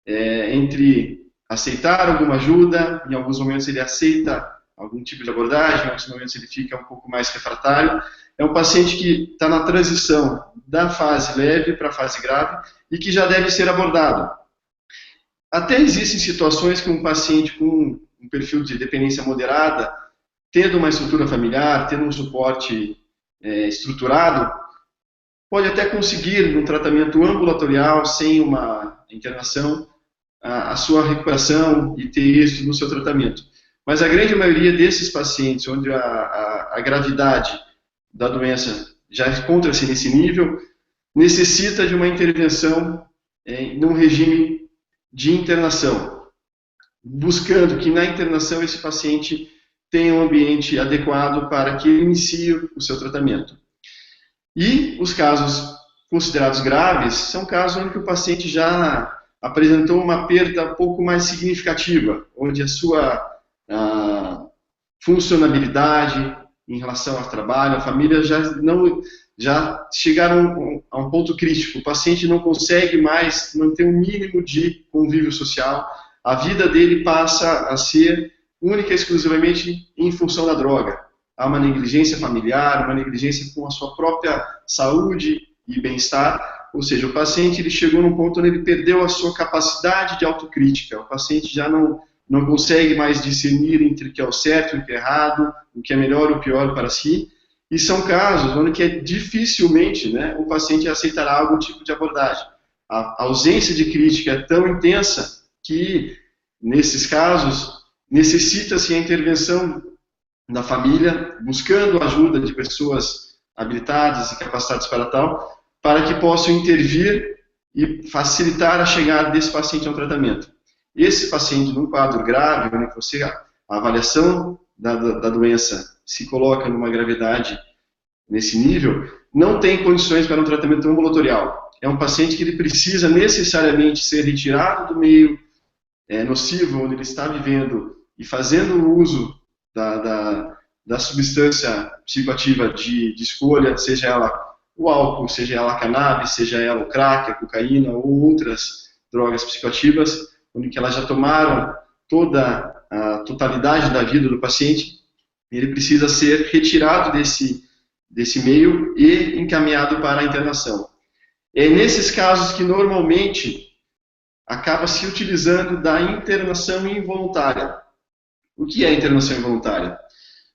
entre aceitar alguma ajuda, em alguns momentos ele aceita algum tipo de abordagem, em outros momentos ele fica um pouco mais refratário. É um paciente que está na transição da fase leve para a fase grave e que já deve ser abordado. Até existem situações que um paciente com um perfil de dependência moderada, tendo uma estrutura familiar, tendo um suporte estruturado, pode até conseguir, num tratamento ambulatorial, sem uma internação, a sua recuperação e ter êxito no seu tratamento. Mas a grande maioria desses pacientes, onde a gravidade da doença já encontra-se nesse nível, necessita de uma intervenção num regime de internação, buscando que na internação esse paciente tenha um ambiente adequado para que ele inicie o seu tratamento. E os casos considerados graves são casos onde o paciente já apresentou uma perda um pouco mais significativa, onde a sua funcionabilidade em relação ao trabalho, a família já chegaram a um ponto crítico. O paciente não consegue mais manter um mínimo de convívio social. A vida dele passa a ser única e exclusivamente em função da droga. Há uma negligência familiar, uma negligência com a sua própria saúde e bem-estar. Ou seja, o paciente ele chegou num ponto onde ele perdeu a sua capacidade de autocrítica. O paciente já não consegue mais discernir entre o que é o certo e o que é errado, o que é melhor ou o pior para si. E são casos onde dificilmente o paciente aceitará algum tipo de abordagem. A ausência de crítica é tão intensa que, nesses casos, necessita-se a intervenção da família, buscando a ajuda de pessoas habilitadas e capacitadas para tal, para que possam intervir e facilitar a chegada desse paciente ao tratamento. Esse paciente, num quadro grave, onde a avaliação da doença se coloca numa gravidade nesse nível, não tem condições para um tratamento ambulatorial. É um paciente que ele precisa necessariamente ser retirado do meio nocivo onde ele está vivendo e fazendo uso da substância psicoativa de escolha, seja ela o álcool, seja ela a cannabis, seja ela o crack, a cocaína ou outras drogas psicoativas, onde elas já tomaram toda a totalidade da vida do paciente, ele precisa ser retirado desse meio e encaminhado para a internação. É nesses casos que normalmente acaba se utilizando da internação involuntária. O que é internação involuntária?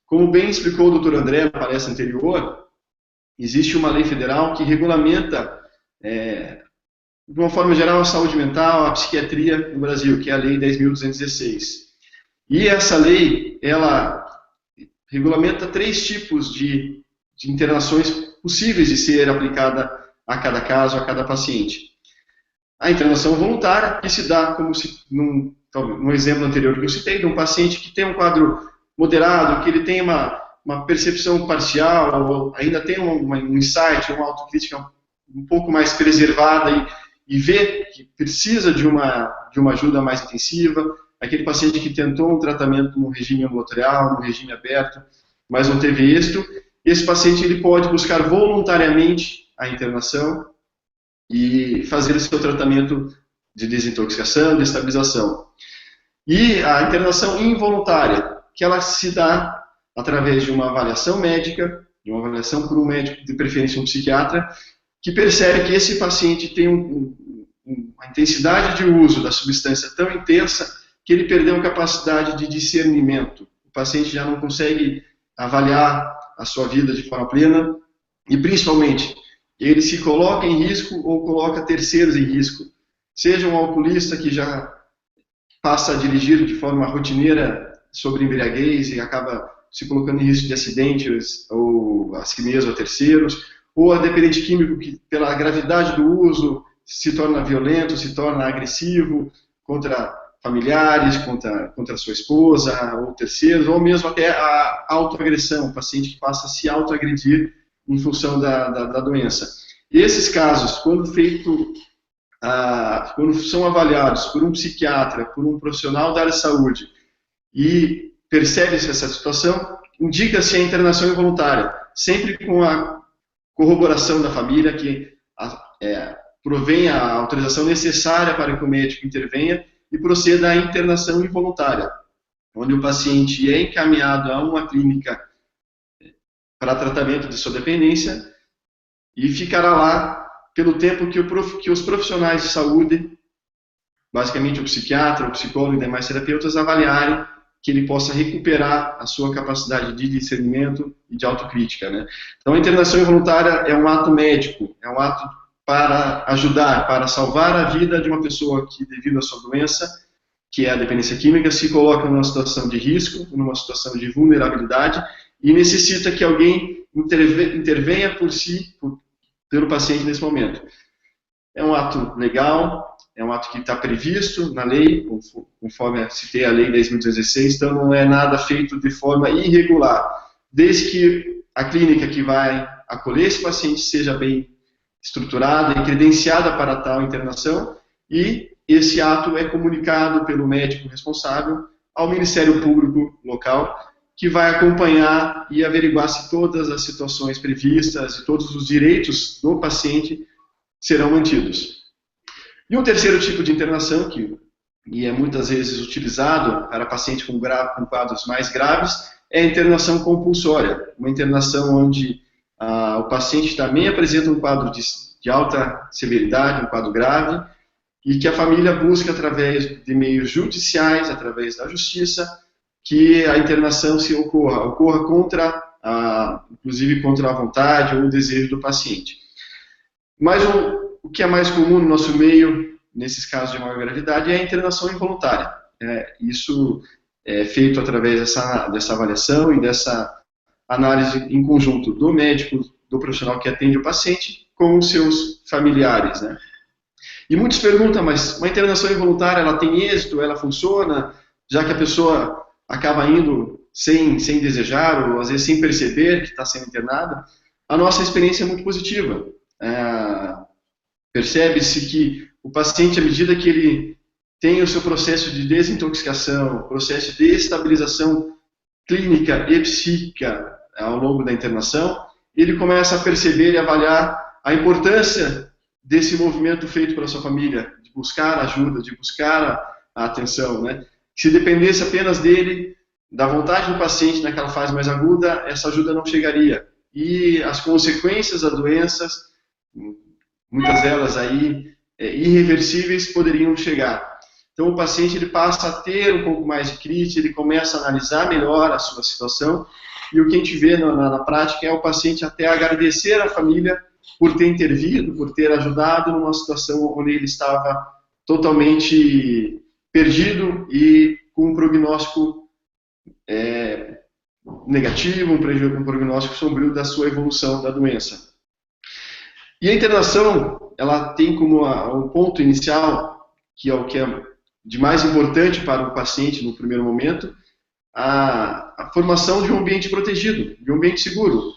Como bem explicou o Dr. André na palestra anterior, existe uma lei federal que regulamenta, de uma forma geral, a saúde mental, a psiquiatria no Brasil, que é a Lei 10.216. E essa lei, ela regulamenta 3 tipos de internações possíveis de ser aplicada a cada caso, a cada paciente. A internação voluntária, que se dá como num exemplo anterior que eu citei, de um paciente que tem um quadro moderado, que ele tem uma percepção parcial, ou ainda tem um insight, uma autocrítica um pouco mais preservada e vê que precisa de uma ajuda mais intensiva, aquele paciente que tentou um tratamento no regime ambulatorial, no regime aberto, mas não teve êxito. Esse paciente ele pode buscar voluntariamente a internação e fazer o seu tratamento de desintoxicação, de estabilização. E a internação involuntária, que ela se dá através de uma avaliação médica, de uma avaliação por um médico, de preferência um psiquiatra, que percebe que esse paciente tem uma intensidade de uso da substância tão intensa que ele perdeu a capacidade de discernimento. O paciente já não consegue avaliar a sua vida de forma plena e, principalmente, ele se coloca em risco ou coloca terceiros em risco. Seja um alcoolista que já passa a dirigir de forma rotineira sobre embriaguez e acaba se colocando em risco de acidentes ou a si mesmo a terceiros, ou a dependente químico que, pela gravidade do uso, se torna violento, se torna agressivo contra familiares, contra sua esposa ou terceiros, ou mesmo até a autoagressão, o paciente que passa a se autoagredir em função da doença. E esses casos, quando são avaliados por um psiquiatra, por um profissional da área de saúde, e percebe-se essa situação, indica-se a internação involuntária, sempre com a corroboração da família, que provém a autorização necessária para que o médico intervenha e proceda à internação involuntária, onde o paciente é encaminhado a uma clínica para tratamento de sua dependência e ficará lá pelo tempo que os profissionais de saúde, basicamente o psiquiatra, o psicólogo e demais terapeutas, avaliarem que ele possa recuperar a sua capacidade de discernimento e de autocrítica, né? Então, a internação involuntária é um ato médico, é um ato para ajudar, para salvar a vida de uma pessoa que, devido à sua doença, que é a dependência química, se coloca numa situação de risco, numa situação de vulnerabilidade e necessita que alguém intervenha pelo paciente nesse momento. É um ato legal, é um ato que está previsto na lei, conforme citei a lei 10.216, então não é nada feito de forma irregular, desde que a clínica que vai acolher esse paciente seja bem estruturada e credenciada para tal internação, e esse ato é comunicado pelo médico responsável ao Ministério Público local, que vai acompanhar e averiguar se todas as situações previstas e todos os direitos do paciente serão mantidos. E um terceiro tipo de internação, que é muitas vezes utilizado para pacientes com quadros mais graves, é a internação compulsória, uma internação onde o paciente também apresenta um quadro de alta severidade, um quadro grave, e que a família busca, através de meios judiciais, através da justiça, que a internação ocorra inclusive contra a vontade ou o desejo do paciente. Mas o que é mais comum no nosso meio, nesses casos de maior gravidade, é a internação involuntária. Isso é feito através dessa avaliação e dessa análise em conjunto do médico, do profissional que atende o paciente, com os seus familiares, né? E muitos perguntam, mas uma internação involuntária, ela tem êxito, ela funciona, já que a pessoa acaba indo sem desejar, ou às vezes sem perceber que está sendo internada? A nossa experiência é muito positiva. Percebe-se que o paciente, à medida que ele tem o seu processo de desintoxicação, processo de estabilização clínica e psíquica ao longo da internação, ele começa a perceber e avaliar a importância desse movimento feito pela sua família, de buscar ajuda, de buscar a atenção, né? Se dependesse apenas dele, da vontade do paciente naquela fase mais aguda, essa ajuda não chegaria. E as consequências das doenças, muitas delas aí irreversíveis, poderiam chegar. Então o paciente ele passa a ter um pouco mais de crítica, ele começa a analisar melhor a sua situação, e o que a gente vê na prática é o paciente até agradecer à família por ter intervido, por ter ajudado numa situação onde ele estava totalmente perdido e com um prognóstico negativo, um prognóstico sombrio da sua evolução da doença. E a internação, ela tem como um ponto inicial, que é o que é de mais importante para o paciente no primeiro momento, a formação de um ambiente protegido, de um ambiente seguro.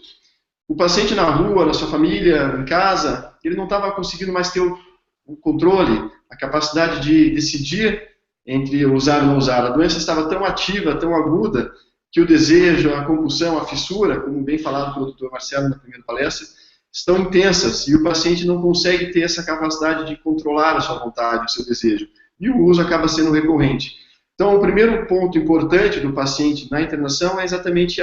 O paciente na rua, na sua família, em casa, ele não estava conseguindo mais ter o controle, a capacidade de decidir entre usar ou não usar. A doença estava tão ativa, tão aguda, que o desejo, a compulsão, a fissura, como bem falado pelo Dr. Marcelo na primeira palestra, estão intensas e o paciente não consegue ter essa capacidade de controlar a sua vontade, o seu desejo. E o uso acaba sendo recorrente. Então, o primeiro ponto importante do paciente na internação é exatamente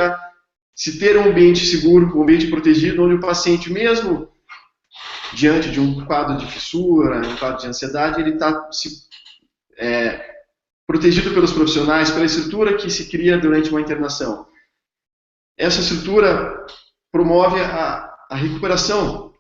se ter um ambiente seguro, um ambiente protegido, onde o paciente, mesmo diante de um quadro de fissura, um quadro de ansiedade, ele está protegido pelos profissionais, pela estrutura que se cria durante uma internação. Essa estrutura promove a recuperação.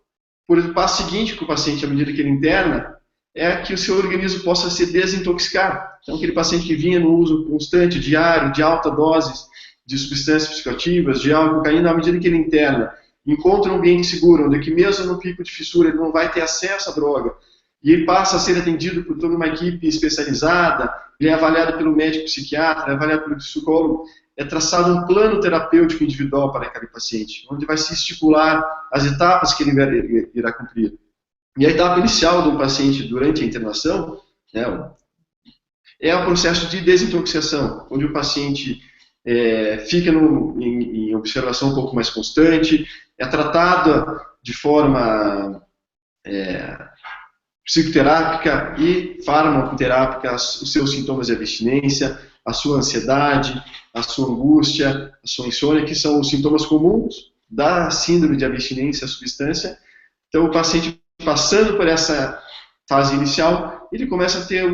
Por o passo seguinte que o paciente, à medida que ele interna, é que o seu organismo possa se desintoxicar. Então, aquele paciente que vinha no uso constante, diário, de alta doses de substâncias psicoativas, de álcool, cocaína, à medida que ele interna, encontra um ambiente seguro, onde que mesmo no pico de fissura ele não vai ter acesso à droga, e ele passa a ser atendido por toda uma equipe especializada, ele é avaliado pelo médico psiquiatra, é avaliado pelo psicólogo, é traçado um plano terapêutico individual para aquele paciente, onde vai se estipular as etapas que ele irá cumprir. E a etapa inicial do paciente durante a internação, né, é o processo de desintoxicação, onde o paciente fica em observação um pouco mais constante, é tratado de forma psicoterápica e farmacoterápica os seus sintomas de abstinência, a sua ansiedade, a sua angústia, a sua insônia, que são os sintomas comuns da síndrome de abstinência à substância. Então, o paciente passando por essa fase inicial, ele começa a ter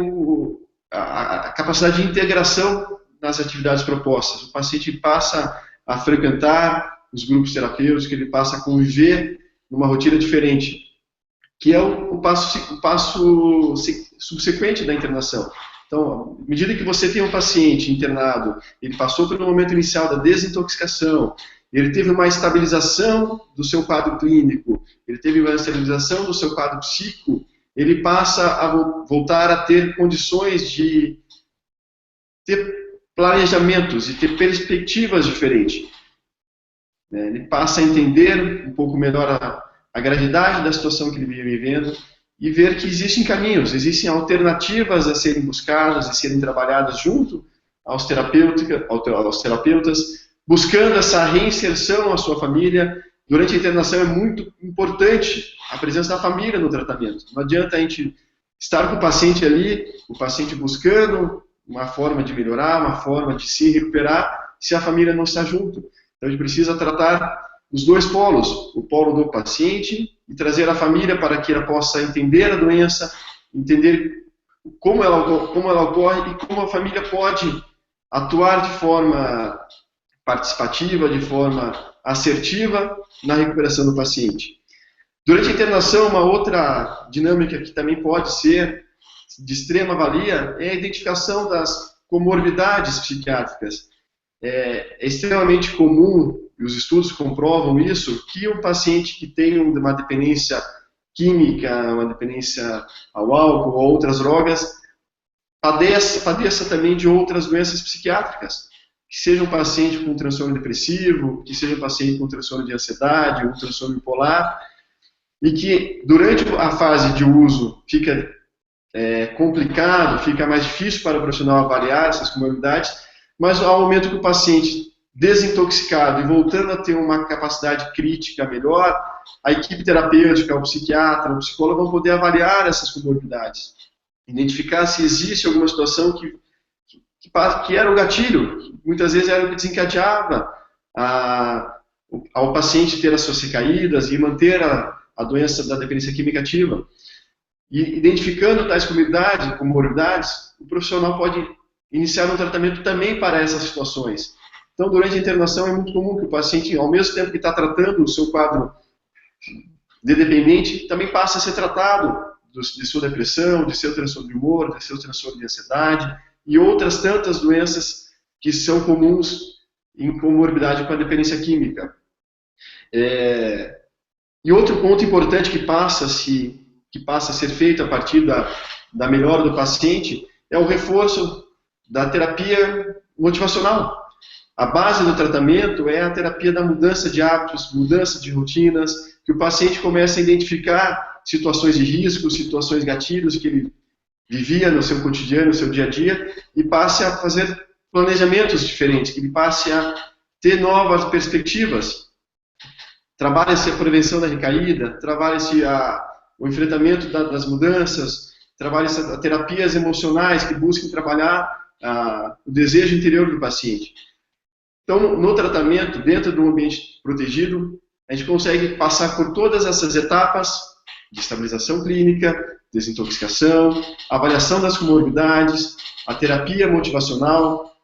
a capacidade de integração nas atividades propostas. O paciente passa a frequentar os grupos terapêuticos, ele passa a conviver numa rotina diferente, que é o passo subsequente da internação. Então, à medida que você tem um paciente internado, ele passou pelo momento inicial da desintoxicação, ele teve uma estabilização do seu quadro clínico, ele teve uma estabilização do seu quadro psíquico, ele passa a voltar a ter condições de ter planejamentos e ter perspectivas diferentes. Ele passa a entender um pouco melhor a gravidade da situação que ele vive vivendo e ver que existem caminhos, existem alternativas a serem buscadas e serem trabalhadas junto aos terapeutas, buscando essa reinserção à sua família. Durante a internação é muito importante a presença da família no tratamento. Não adianta a gente estar com o paciente ali, o paciente buscando uma forma de melhorar, uma forma de se recuperar, se a família não está junto. Então a gente precisa tratar os dois polos, o polo do paciente e trazer a família para que ela possa entender a doença, entender como ela ocorre e como a família pode atuar de forma participativa, de forma assertiva na recuperação do paciente. Durante a internação, uma outra dinâmica que também pode ser de extrema valia é a identificação das comorbidades psiquiátricas. É extremamente comum, e os estudos comprovam isso, que um paciente que tem uma dependência química, uma dependência ao álcool ou outras drogas, padeça também de outras doenças psiquiátricas. Que seja um paciente com transtorno depressivo, que seja um paciente com transtorno de ansiedade, um transtorno bipolar, e que durante a fase de uso fica complicado, fica mais difícil para o profissional avaliar essas comorbidades, mas ao momento que o paciente desintoxicado e voltando a ter uma capacidade crítica melhor, a equipe terapêutica, o psiquiatra, o psicólogo vão poder avaliar essas comorbidades, identificar se existe alguma situação que era o gatilho, muitas vezes era o que desencadeava ao paciente ter as suas recaídas e manter a doença da dependência química ativa. E identificando tais comorbidades, o profissional pode iniciar um tratamento também para essas situações. Então, durante a internação é muito comum que o paciente, ao mesmo tempo que está tratando o seu quadro de dependente, também passe a ser tratado de sua depressão, de seu transtorno de humor, de seu transtorno de ansiedade e outras tantas doenças que são comuns em comorbidade com a dependência química. E outro ponto importante que passa a ser feito a partir da melhora do paciente é o reforço da terapia motivacional. A base do tratamento é a terapia da mudança de hábitos, mudança de rotinas, que o paciente comece a identificar situações de risco, situações gatilhos que ele vivia no seu cotidiano, no seu dia a dia, e passe a fazer planejamentos diferentes, que ele passe a ter novas perspectivas. Trabalha-se a prevenção da recaída, trabalha-se o enfrentamento das mudanças, trabalha-se as terapias emocionais que busquem trabalhar o desejo interior do paciente. Então, no tratamento, dentro de um ambiente protegido, a gente consegue passar por todas essas etapas de estabilização clínica, desintoxicação, avaliação das comorbidades, a terapia motivacional,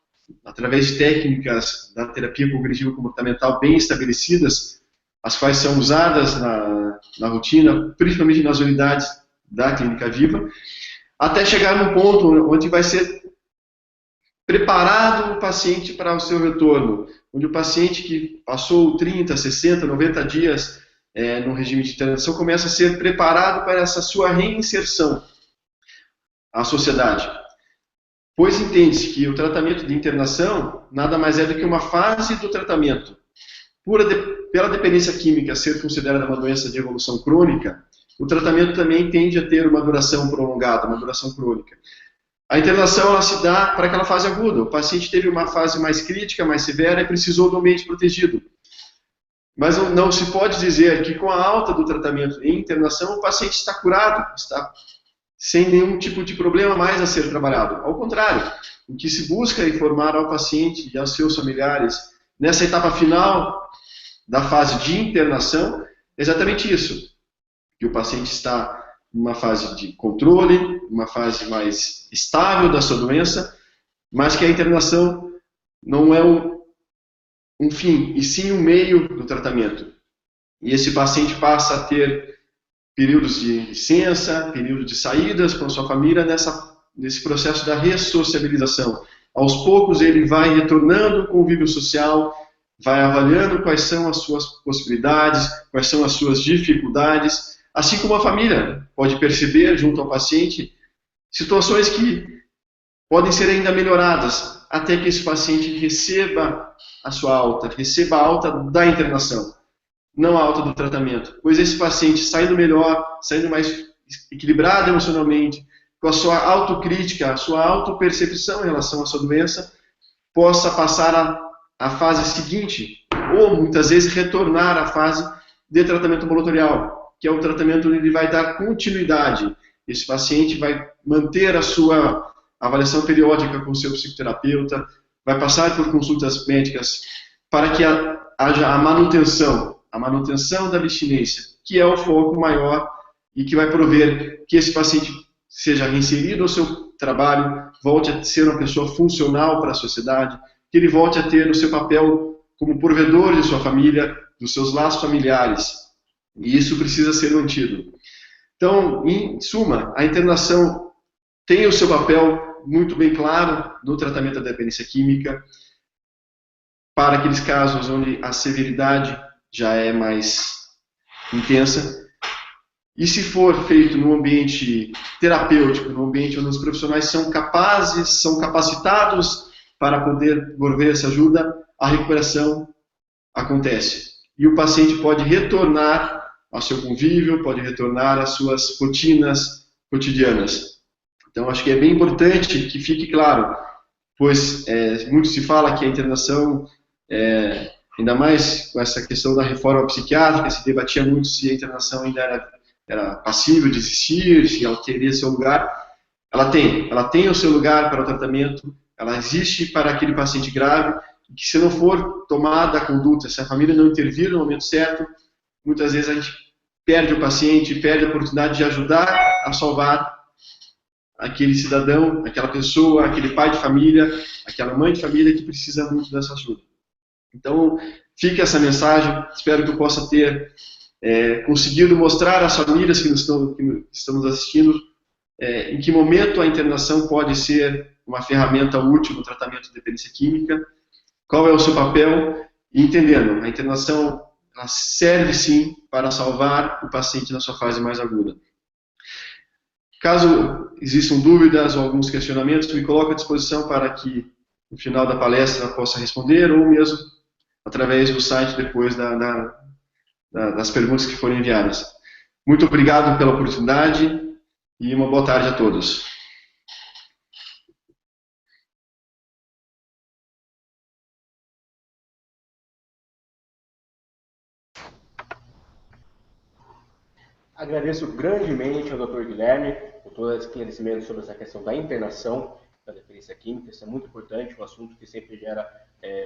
através de técnicas da terapia cognitivo-comportamental bem estabelecidas, as quais são usadas na rotina, principalmente nas unidades da Clínica Viva, até chegar num ponto onde vai ser preparado o paciente para o seu retorno, onde o paciente que passou 30, 60, 90 dias no regime de internação começa a ser preparado para essa sua reinserção à sociedade. Pois entende-se que o tratamento de internação nada mais é do que uma fase do tratamento. Pela dependência química ser considerada uma doença de evolução crônica, o tratamento também tende a ter uma duração prolongada, uma duração crônica. A internação ela se dá para aquela fase aguda. O paciente teve uma fase mais crítica, mais severa e precisou do ambiente protegido. Mas não se pode dizer que com a alta do tratamento em internação o paciente está curado, está sem nenhum tipo de problema mais a ser trabalhado. Ao contrário, o que se busca é informar ao paciente e aos seus familiares nessa etapa final da fase de internação é exatamente isso, que o paciente está numa fase de controle, uma fase mais estável da sua doença, mas que a internação não é um fim, e sim um meio do tratamento. E esse paciente passa a ter períodos de licença, períodos de saídas com a sua família nesse processo da ressociabilização. Aos poucos ele vai retornando ao convívio social, vai avaliando quais são as suas possibilidades, quais são as suas dificuldades, assim como a família pode perceber junto ao paciente situações que podem ser ainda melhoradas até que esse paciente receba a sua alta, receba a alta da internação, não a alta do tratamento. Pois esse paciente saindo melhor, saindo mais equilibrado emocionalmente, com a sua autocrítica, a sua autopercepção em relação à sua doença, possa passar a fase seguinte, ou muitas vezes retornar à fase de tratamento ambulatorial, que é o tratamento onde ele vai dar continuidade. Esse paciente vai manter a sua avaliação periódica com o seu psicoterapeuta, vai passar por consultas médicas para que haja a manutenção da abstinência, que é o foco maior e que vai prover que esse paciente seja reinserido ao seu trabalho, volte a ser uma pessoa funcional para a sociedade, que ele volte a ter o seu papel como provedor de sua família, dos seus laços familiares. E isso precisa ser mantido. Então, em suma, a internação tem o seu papel muito bem claro no tratamento da dependência química, para aqueles casos onde a severidade já é mais intensa. E se for feito num ambiente terapêutico, num ambiente onde os profissionais são capazes, são capacitados para poder prover essa ajuda, a recuperação acontece. E o paciente pode retornar ao seu convívio, pode retornar às suas rotinas cotidianas. Então, acho que é bem importante que fique claro, pois muito se fala que a internação, ainda mais com essa questão da reforma psiquiátrica, se debatia muito se a internação ainda era passível de existir, se ela teria seu lugar. Ela tem o seu lugar para o tratamento, ela existe para aquele paciente grave, e que se não for tomada a conduta, se a família não intervir no momento certo, muitas vezes a gente perde o paciente, perde a oportunidade de ajudar a salvar aquele cidadão, aquela pessoa, aquele pai de família, aquela mãe de família que precisa muito dessa ajuda. Então, fica essa mensagem, espero que eu possa ter conseguido mostrar às famílias que estamos assistindo em que momento a internação pode ser uma ferramenta útil no tratamento de dependência química, qual é o seu papel, e entendendo, a internação ela serve sim para salvar o paciente na sua fase mais aguda. Caso existam dúvidas ou alguns questionamentos, me coloco à disposição para que no final da palestra eu possa responder, ou mesmo através do site depois das perguntas que forem enviadas. Muito obrigado pela oportunidade e uma boa tarde a todos. Agradeço grandemente ao Dr. Guilherme por todo esse esclarecimento sobre essa questão da internação da dependência química. Isso é muito importante, um assunto que sempre gera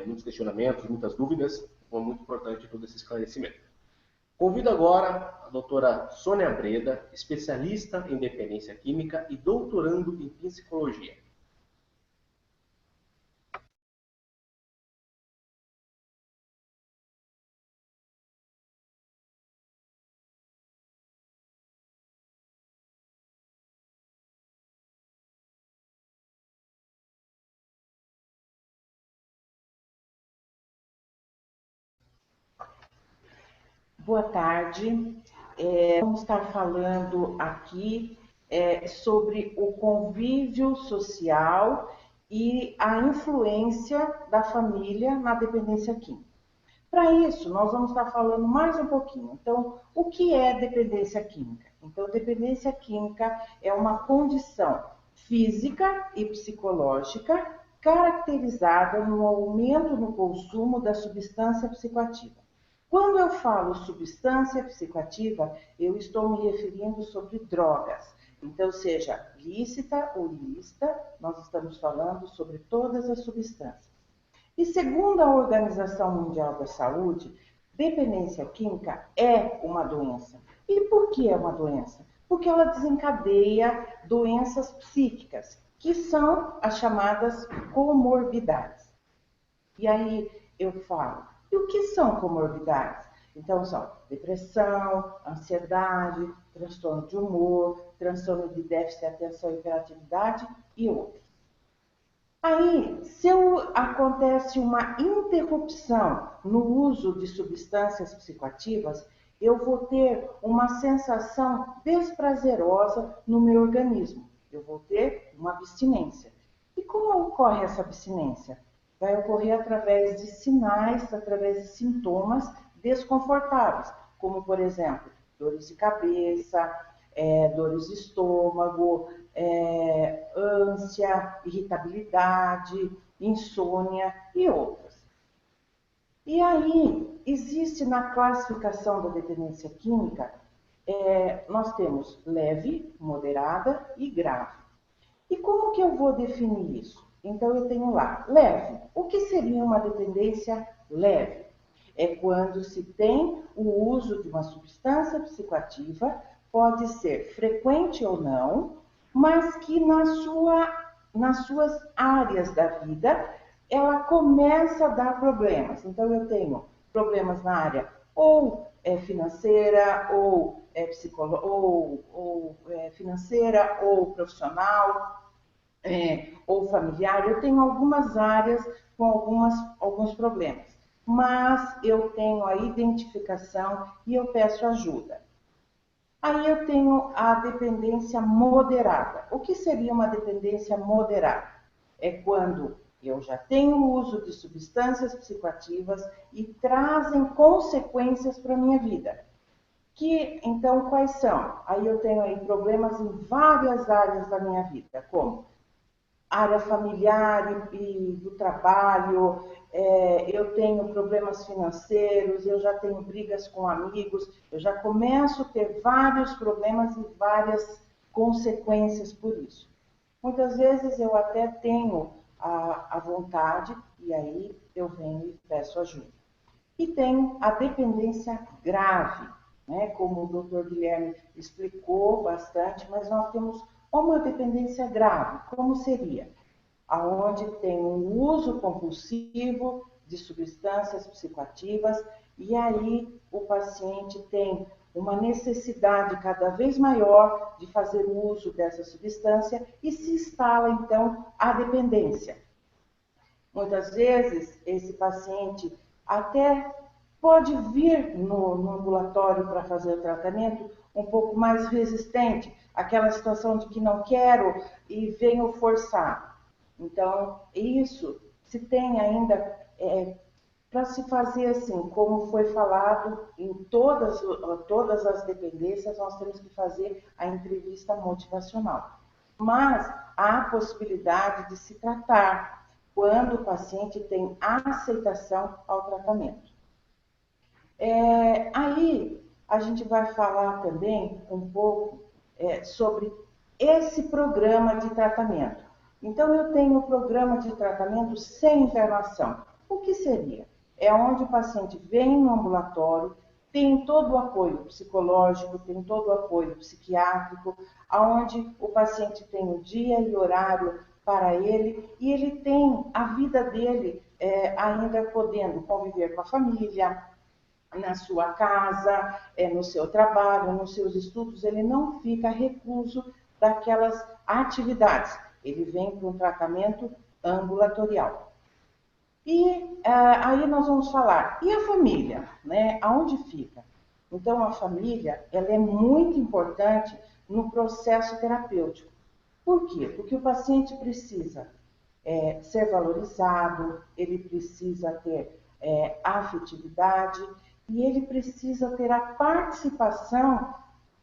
muitos questionamentos, muitas dúvidas. Então, é muito importante todo esse esclarecimento. Convido agora a doutora Sônia Breda, especialista em dependência química e doutorando em psicologia. Boa tarde. Vamos estar falando aqui sobre o convívio social e a influência da família na dependência química. Para isso, nós vamos estar falando mais um pouquinho. Então, o que é dependência química? Então, dependência química é uma condição física e psicológica caracterizada no aumento no consumo da substância psicoativa. Quando eu falo substância psicoativa, eu estou me referindo sobre drogas. Então, seja lícita ou ilícita, nós estamos falando sobre todas as substâncias. E segundo a Organização Mundial da Saúde, dependência química é uma doença. E por que é uma doença? Porque ela desencadeia doenças psíquicas, que são as chamadas comorbidades. E aí eu falo, e o que são comorbidades? Então são depressão, ansiedade, transtorno de humor, transtorno de déficit de atenção e hiperatividade e outros. Aí, se acontece uma interrupção no uso de substâncias psicoativas, eu vou ter uma sensação desprazerosa no meu organismo. Eu vou ter uma abstinência. E como ocorre essa abstinência? Vai ocorrer através de sinais, através de sintomas desconfortáveis, como, por exemplo, dores de cabeça, dores de estômago, ânsia, irritabilidade, insônia e outras. E aí, existe na classificação da dependência química, nós temos leve, moderada e grave. E como que eu vou definir isso? Então, eu tenho lá, leve. O que seria uma dependência leve? É quando se tem o uso de uma substância psicoativa, pode ser frequente ou não, mas que nas suas áreas da vida, ela começa a dar problemas. Então, eu tenho problemas na área ou financeira, ou financeira, ou profissional, ou familiar. Eu tenho algumas áreas com alguns problemas, mas eu tenho a identificação e eu peço ajuda. Aí eu tenho a dependência moderada. O que seria uma dependência moderada? É quando eu já tenho o uso de substâncias psicoativas e trazem consequências para a minha vida. Então, quais são? Aí eu tenho aí problemas em várias áreas da minha vida, como área familiar e do trabalho, eu tenho problemas financeiros, eu já tenho brigas com amigos, eu já começo a ter vários problemas e várias consequências por isso. Muitas vezes eu até tenho a vontade e aí eu venho e peço ajuda. E tenho a dependência grave, né? Como o Dr. Guilherme explicou bastante, mas nós temos uma dependência grave. Como seria? Aonde tem um uso compulsivo de substâncias psicoativas e aí o paciente tem uma necessidade cada vez maior de fazer uso dessa substância e se instala então a dependência. Muitas vezes esse paciente até pode vir no ambulatório para fazer o tratamento um pouco mais resistente, aquela situação de que não quero e venho forçar. Então, isso se tem ainda para se fazer assim, como foi falado em todas as dependências, nós temos que fazer a entrevista motivacional. Mas há a possibilidade de se tratar quando o paciente tem aceitação ao tratamento. Aí, a gente vai falar também um pouco sobre esse programa de tratamento. Então, eu tenho um programa de tratamento sem internação. O que seria? É onde o paciente vem no ambulatório, tem todo o apoio psicológico, tem todo o apoio psiquiátrico, onde o paciente tem o dia e horário para ele, e ele tem a vida dele ainda podendo conviver com a família, na sua casa, no seu trabalho, nos seus estudos, ele não fica recluso daquelas atividades. Ele vem para um tratamento ambulatorial. E aí nós vamos falar, e a família, né? Aonde fica? Então, a família, ela é muito importante no processo terapêutico. Por quê? Porque o paciente precisa ser valorizado, ele precisa ter afetividade e ele precisa ter a participação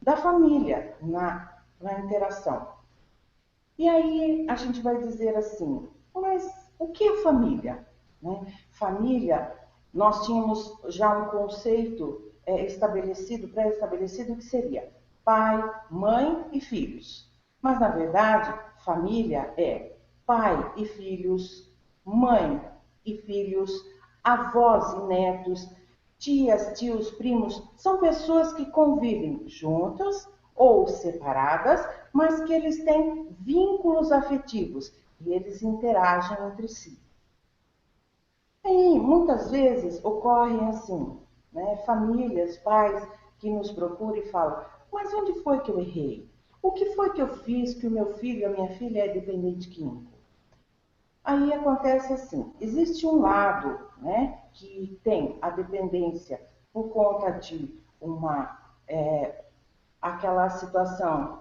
da família na interação. E aí a gente vai dizer assim, mas o que é família? Né? Família, nós tínhamos já um conceito pré-estabelecido, que seria pai, mãe e filhos. Mas, na verdade, família é pai e filhos, mãe e filhos, avós e netos, tias, tios, primos. São pessoas que convivem juntas ou separadas, mas que eles têm vínculos afetivos e eles interagem entre si. E muitas vezes ocorrem assim, né? Famílias, pais que nos procuram e falam, mas onde foi que eu errei? O que foi que eu fiz que o meu filho, a minha filha é dependente químico? Aí acontece assim, existe um lado, né, que tem a dependência por conta de aquela situação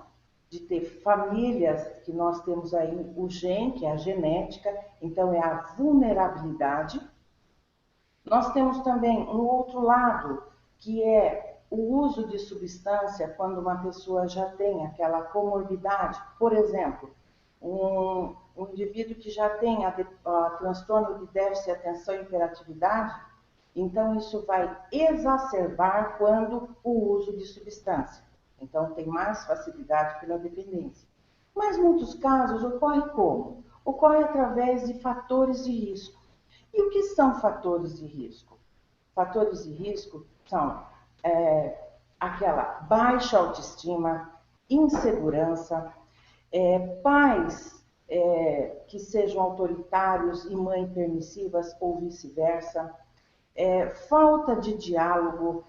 de ter famílias, que nós temos aí o gen, que é a genética, então é a vulnerabilidade. Nós temos também um outro lado, que é o uso de substância quando uma pessoa já tem aquela comorbidade. Por exemplo, um indivíduo que já tem a transtorno de déficit de atenção e hiperatividade, então isso vai exacerbar quando o uso de substância. Então tem mais facilidade pela dependência. Mas muitos casos ocorre como? Ocorre através de fatores de risco. E o que são fatores de risco? Fatores de risco são aquela baixa autoestima, insegurança, pais que sejam autoritários e mães permissivas ou vice-versa, falta de diálogo,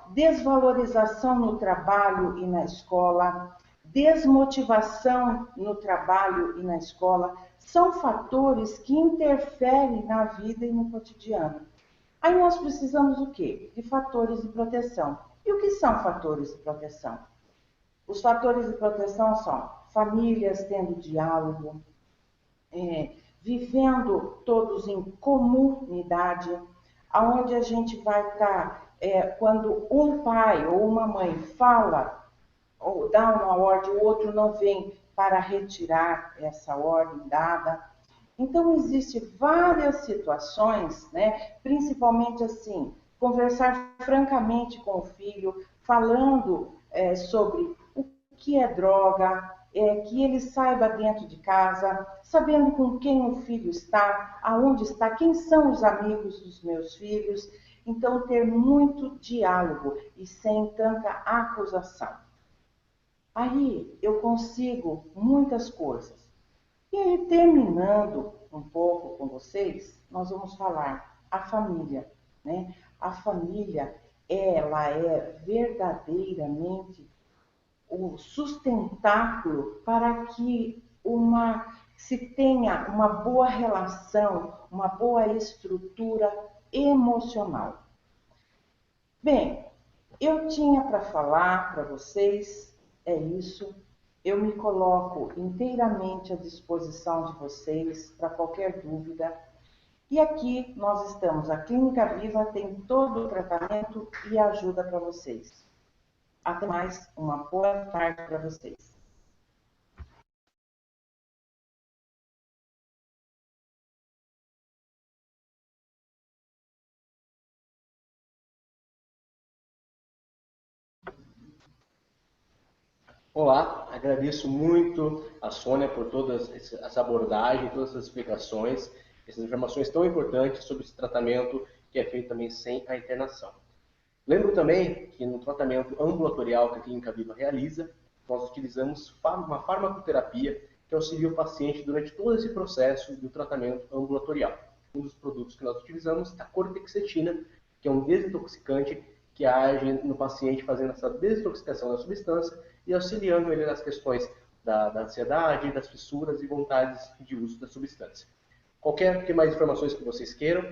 desvalorização no trabalho e na escola, desmotivação no trabalho e na escola, são fatores que interferem na vida e no cotidiano. Aí nós precisamos o quê? De fatores de proteção. E o que são fatores de proteção? Os fatores de proteção são famílias tendo diálogo, vivendo todos em comunidade, aonde a gente vai estar, quando um pai ou uma mãe fala ou dá uma ordem, o outro não vem para retirar essa ordem dada. Então, existem várias situações, né? Principalmente assim, conversar francamente com o filho, falando sobre o que é droga, que ele saiba dentro de casa, sabendo com quem o filho está, aonde está, quem são os amigos dos meus filhos. Então, ter muito diálogo e sem tanta acusação. Aí eu consigo muitas coisas. E aí, terminando um pouco com vocês, nós vamos falar a família, né? A família, ela é verdadeiramente o sustentáculo para que se tenha uma boa relação, uma boa estrutura emocional. Bem, eu tinha para falar para vocês, é isso. Eu me coloco inteiramente à disposição de vocês para qualquer dúvida. E aqui nós estamos, a Clínica Viva tem todo o tratamento e ajuda para vocês. Até mais, uma boa tarde para vocês. Olá, agradeço muito a Sônia por toda essa abordagem, todas essas explicações, essas informações tão importantes sobre esse tratamento que é feito também sem a internação. Lembro também que no tratamento ambulatorial que a Clínica Viva realiza, nós utilizamos uma farmacoterapia que auxilia o paciente durante todo esse processo do tratamento ambulatorial. Um dos produtos que nós utilizamos é a cortexetina, que é um desintoxicante que age no paciente fazendo essa desintoxicação da substância e auxiliando ele nas questões da ansiedade, das fissuras e vontades de uso da substância. Qualquer mais informações que vocês queiram,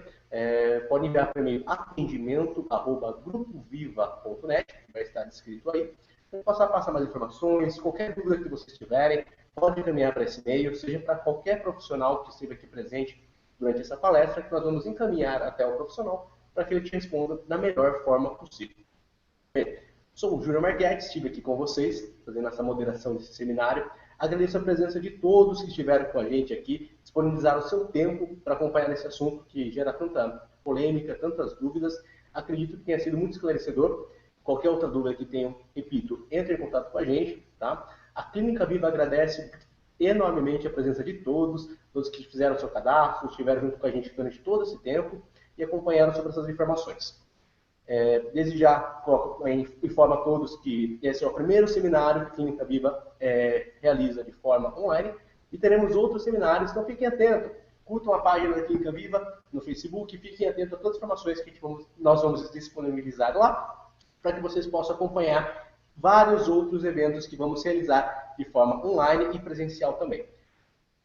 podem enviar para o e-mail atendimento@grupoviva.net, que vai estar descrito aí. Eu posso passar mais informações, qualquer dúvida que vocês tiverem, pode encaminhar para esse e-mail, seja para qualquer profissional que esteja aqui presente durante essa palestra, que nós vamos encaminhar até o profissional para que ele te responda da melhor forma possível. Bem, sou o Júnior Marguerite, estive aqui com vocês, fazendo essa moderação desse seminário. Agradeço a presença de todos que estiveram com a gente aqui, disponibilizaram o seu tempo para acompanhar esse assunto que gera tanta polêmica, tantas dúvidas. Acredito que tenha sido muito esclarecedor. Qualquer outra dúvida que tenham, repito, entre em contato com a gente. Tá? A Clínica Viva agradece enormemente a presença de todos que fizeram o seu cadastro, estiveram junto com a gente durante todo esse tempo e acompanharam sobre essas informações. Desde já informo a todos que esse é o primeiro seminário que a Clínica Viva realiza de forma online e teremos outros seminários, então fiquem atentos. Curtam a página da Clínica Viva no Facebook e fiquem atentos a todas as informações que nós vamos disponibilizar lá para que vocês possam acompanhar vários outros eventos que vamos realizar de forma online e presencial também.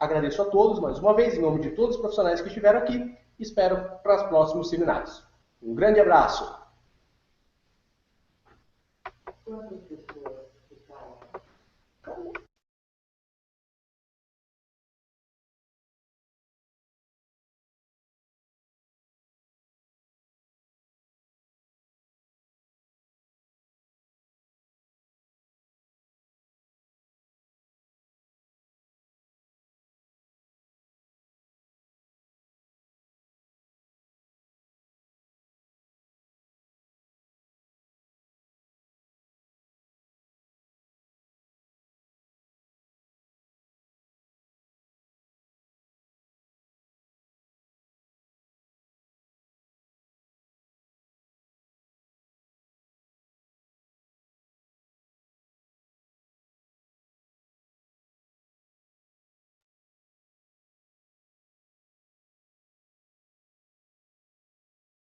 Agradeço a todos mais uma vez, em nome de todos os profissionais que estiveram aqui, e espero para os próximos seminários. Um grande abraço! Quantas pessoas ficaram?